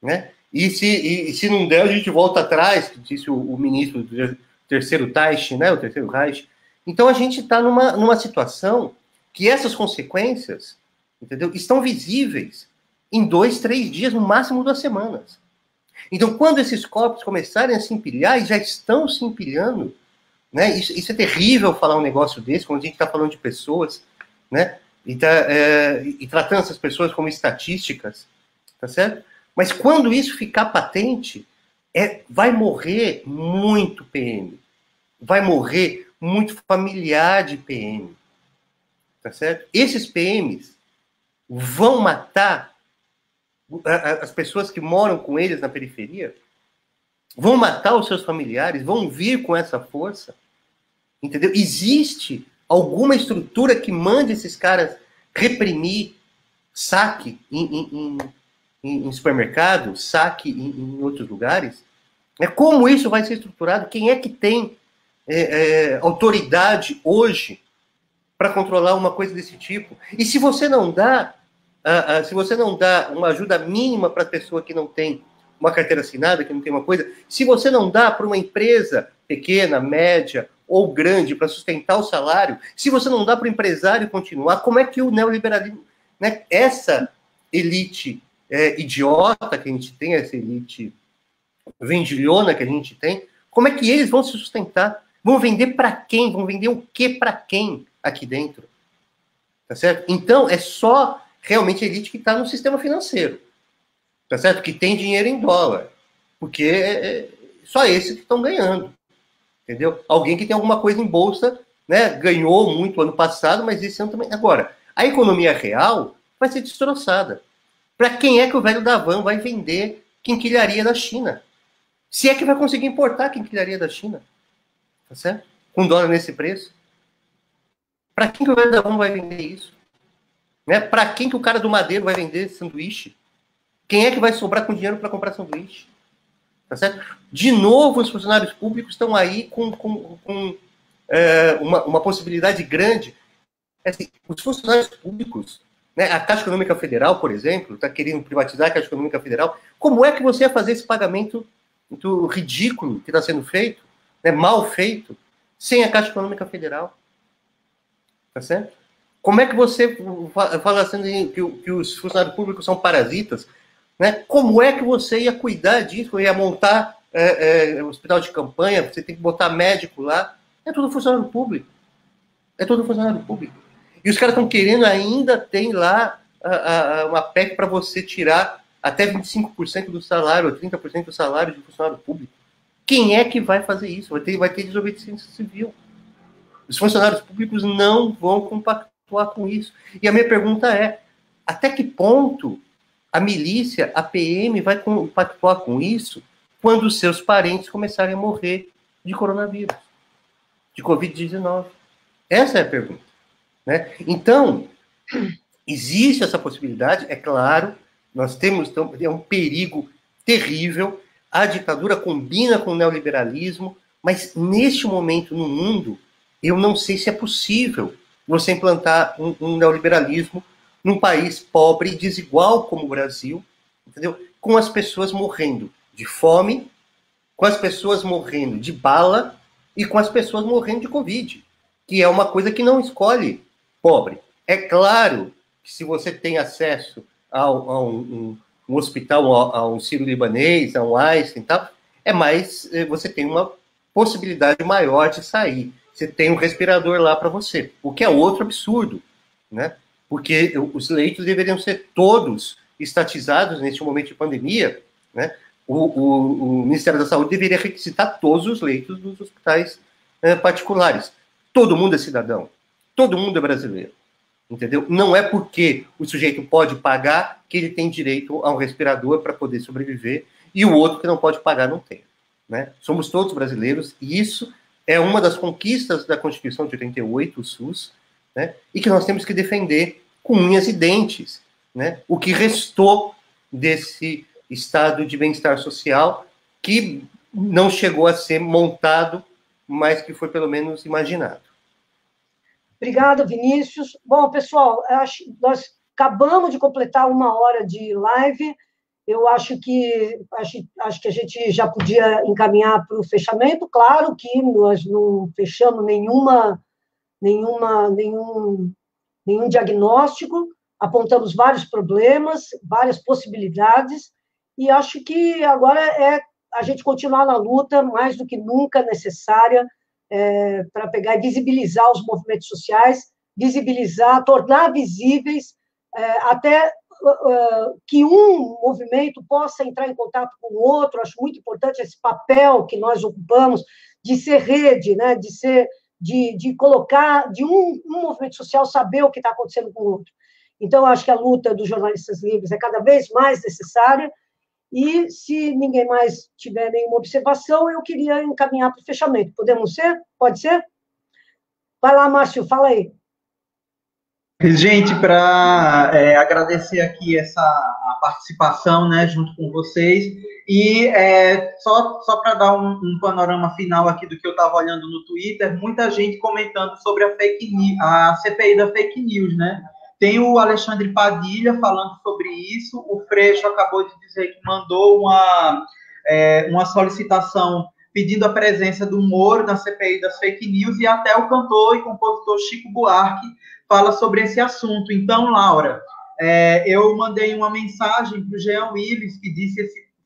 né? E se não der, a gente volta atrás, disse o ministro do terceiro Reich, né? O terceiro Reich. Então a gente está numa situação que essas consequências, entendeu? Estão visíveis em 2, 3 dias, no máximo 2 semanas. Então, quando esses corpos começarem a se empilhar, e já estão se empilhando, né? Isso é terrível falar um negócio desse, quando a gente está falando de pessoas, né? E tratando essas pessoas como estatísticas, tá certo? Mas quando isso ficar patente, vai morrer muito PM, vai morrer muito familiar de PM, tá certo? Esses PMs vão matar as pessoas que moram com eles na periferia, vão matar os seus familiares, vão vir com essa força, entendeu? Existe alguma estrutura que mande esses caras reprimir saque em supermercado, saque em outros lugares? Como isso vai ser estruturado? Quem é que tem autoridade hoje para controlar uma coisa desse tipo? E se você não dá uma ajuda mínima para a pessoa que não tem uma carteira assinada, que não tem uma coisa, se você não dá para uma empresa pequena, média ou grande para sustentar o salário, se você não dá para o empresário continuar, como é que o neoliberalismo, né, essa elite idiota que a gente tem, essa elite vendilhona que a gente tem, como é que eles vão se sustentar? Vão vender para quem? Vão vender o que para quem aqui dentro? Tá certo? Então, é só realmente a elite que está no sistema financeiro, tá certo? Que tem dinheiro em dólar, porque é só esses que estão ganhando, entendeu? Alguém que tem alguma coisa em bolsa, né, ganhou muito ano passado, mas esse ano também. Agora, a economia real vai ser destroçada. Para quem é que o velho da van vai vender quinquilharia da China? Se é que vai conseguir importar quinquilharia da China, tá certo? Com dólar nesse preço. Para quem que o velho da van vai vender isso? Né? Para quem que o cara do Madeiro vai vender sanduíche? Quem é que vai sobrar com dinheiro para comprar sanduíche? Tá certo? De novo, os funcionários públicos estão aí com uma possibilidade grande. Assim, os funcionários públicos, né, a Caixa Econômica Federal, por exemplo, está querendo privatizar a Caixa Econômica Federal. Como é que você vai fazer esse pagamento muito ridículo que está sendo feito, né, mal feito, sem a Caixa Econômica Federal? Tá certo? Como é que você fala assim que os funcionários públicos são parasitas? Né? Como é que você ia cuidar disso? Ia montar hospital de campanha, você tem que botar médico lá? É tudo funcionário público. É tudo funcionário público. E os caras estão querendo ainda, tem lá uma PEC para você tirar até 25% do salário, ou 30% do salário de funcionário público. Quem é que vai fazer isso? Vai ter desobediência civil. Os funcionários públicos não vão compactuar com isso. E a minha pergunta é, até que ponto a milícia, a PM, vai compactuar com isso quando os seus parentes começarem a morrer de coronavírus, de Covid-19? Essa é a pergunta. Né? Então, existe essa possibilidade, é claro, nós temos, então, é um perigo terrível, a ditadura combina com o neoliberalismo, mas neste momento no mundo, eu não sei se é possível você implantar um neoliberalismo num país pobre e desigual como o Brasil, entendeu? Com as pessoas morrendo de fome, com as pessoas morrendo de bala e com as pessoas morrendo de Covid, que é uma coisa que não escolhe pobre. É claro que se você tem acesso a um hospital, a um Sírio-Libanês, a um Einstein e tal, você tem uma possibilidade maior de sair. você tem um respirador lá para você, o que é outro absurdo, né? Porque os leitos deveriam ser todos estatizados neste momento de pandemia, né? O Ministério da Saúde deveria requisitar todos os leitos dos hospitais particulares. Todo mundo é cidadão, todo mundo é brasileiro, entendeu? Não é porque o sujeito pode pagar que ele tem direito a um respirador para poder sobreviver e o outro que não pode pagar não tem, né? Somos todos brasileiros e isso é uma das conquistas da Constituição de 88, o SUS, né? E que nós temos que defender com unhas e dentes, né? O que restou desse estado de bem-estar social que não chegou a ser montado, mas que foi pelo menos imaginado. Obrigada, Vinícius. Bom, pessoal, nós acabamos de completar 1 hora de live. Eu acho que a gente já podia encaminhar para o fechamento. Claro que nós não fechamos nenhum diagnóstico, apontamos vários problemas, várias possibilidades, e acho que agora é a gente continuar na luta, mais do que nunca necessária, para pegar e visibilizar os movimentos sociais, tornar visíveis, até que um movimento possa entrar em contato com o outro. Acho muito importante esse papel que nós ocupamos de ser rede, né, de colocar, de um movimento social saber o que está acontecendo com o outro. Então, acho que a luta dos jornalistas livres é cada vez mais necessária, e se ninguém mais tiver nenhuma observação, eu queria encaminhar para o fechamento. Podemos ser? Pode ser? Vai lá, Márcio, fala aí. Gente, para agradecer aqui a participação, né, junto com vocês, e só para dar um panorama final aqui do que eu estava olhando no Twitter, muita gente comentando sobre a CPI da fake news, né? Tem o Alexandre Padilha falando sobre isso, o Freixo acabou de dizer que mandou uma solicitação pedindo a presença do Moro na CPI das fake news, e até o cantor e compositor Chico Buarque fala sobre esse assunto. Então, Laura, eu mandei uma mensagem para o Jean Willis, que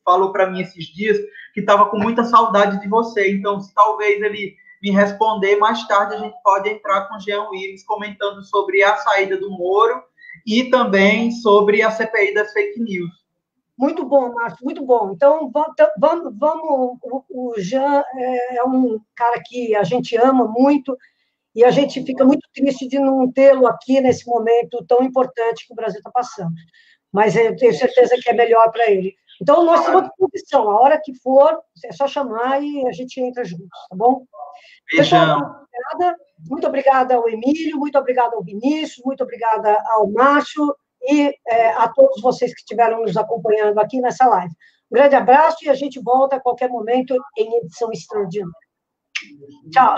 falou para mim esses dias que estava com muita saudade de você. Então, se talvez ele me responder mais tarde, a gente pode entrar com o Jean Willis comentando sobre a saída do Moro e também sobre a CPI das fake news. Muito bom, Márcio, muito bom. Então, vamos. O Jean é um cara que a gente ama muito, e a gente fica muito triste de não tê-lo aqui nesse momento tão importante que o Brasil está passando. Mas eu tenho certeza que é melhor para ele. Então, nós estamos à disposição. A hora que for, é só chamar e a gente entra juntos, tá bom? Pessoal, muito obrigada ao Emílio, muito obrigada ao Vinícius, muito obrigada ao Márcio e a todos vocês que estiveram nos acompanhando aqui nessa live. Um grande abraço e a gente volta a qualquer momento em edição extraordinária. Tchau.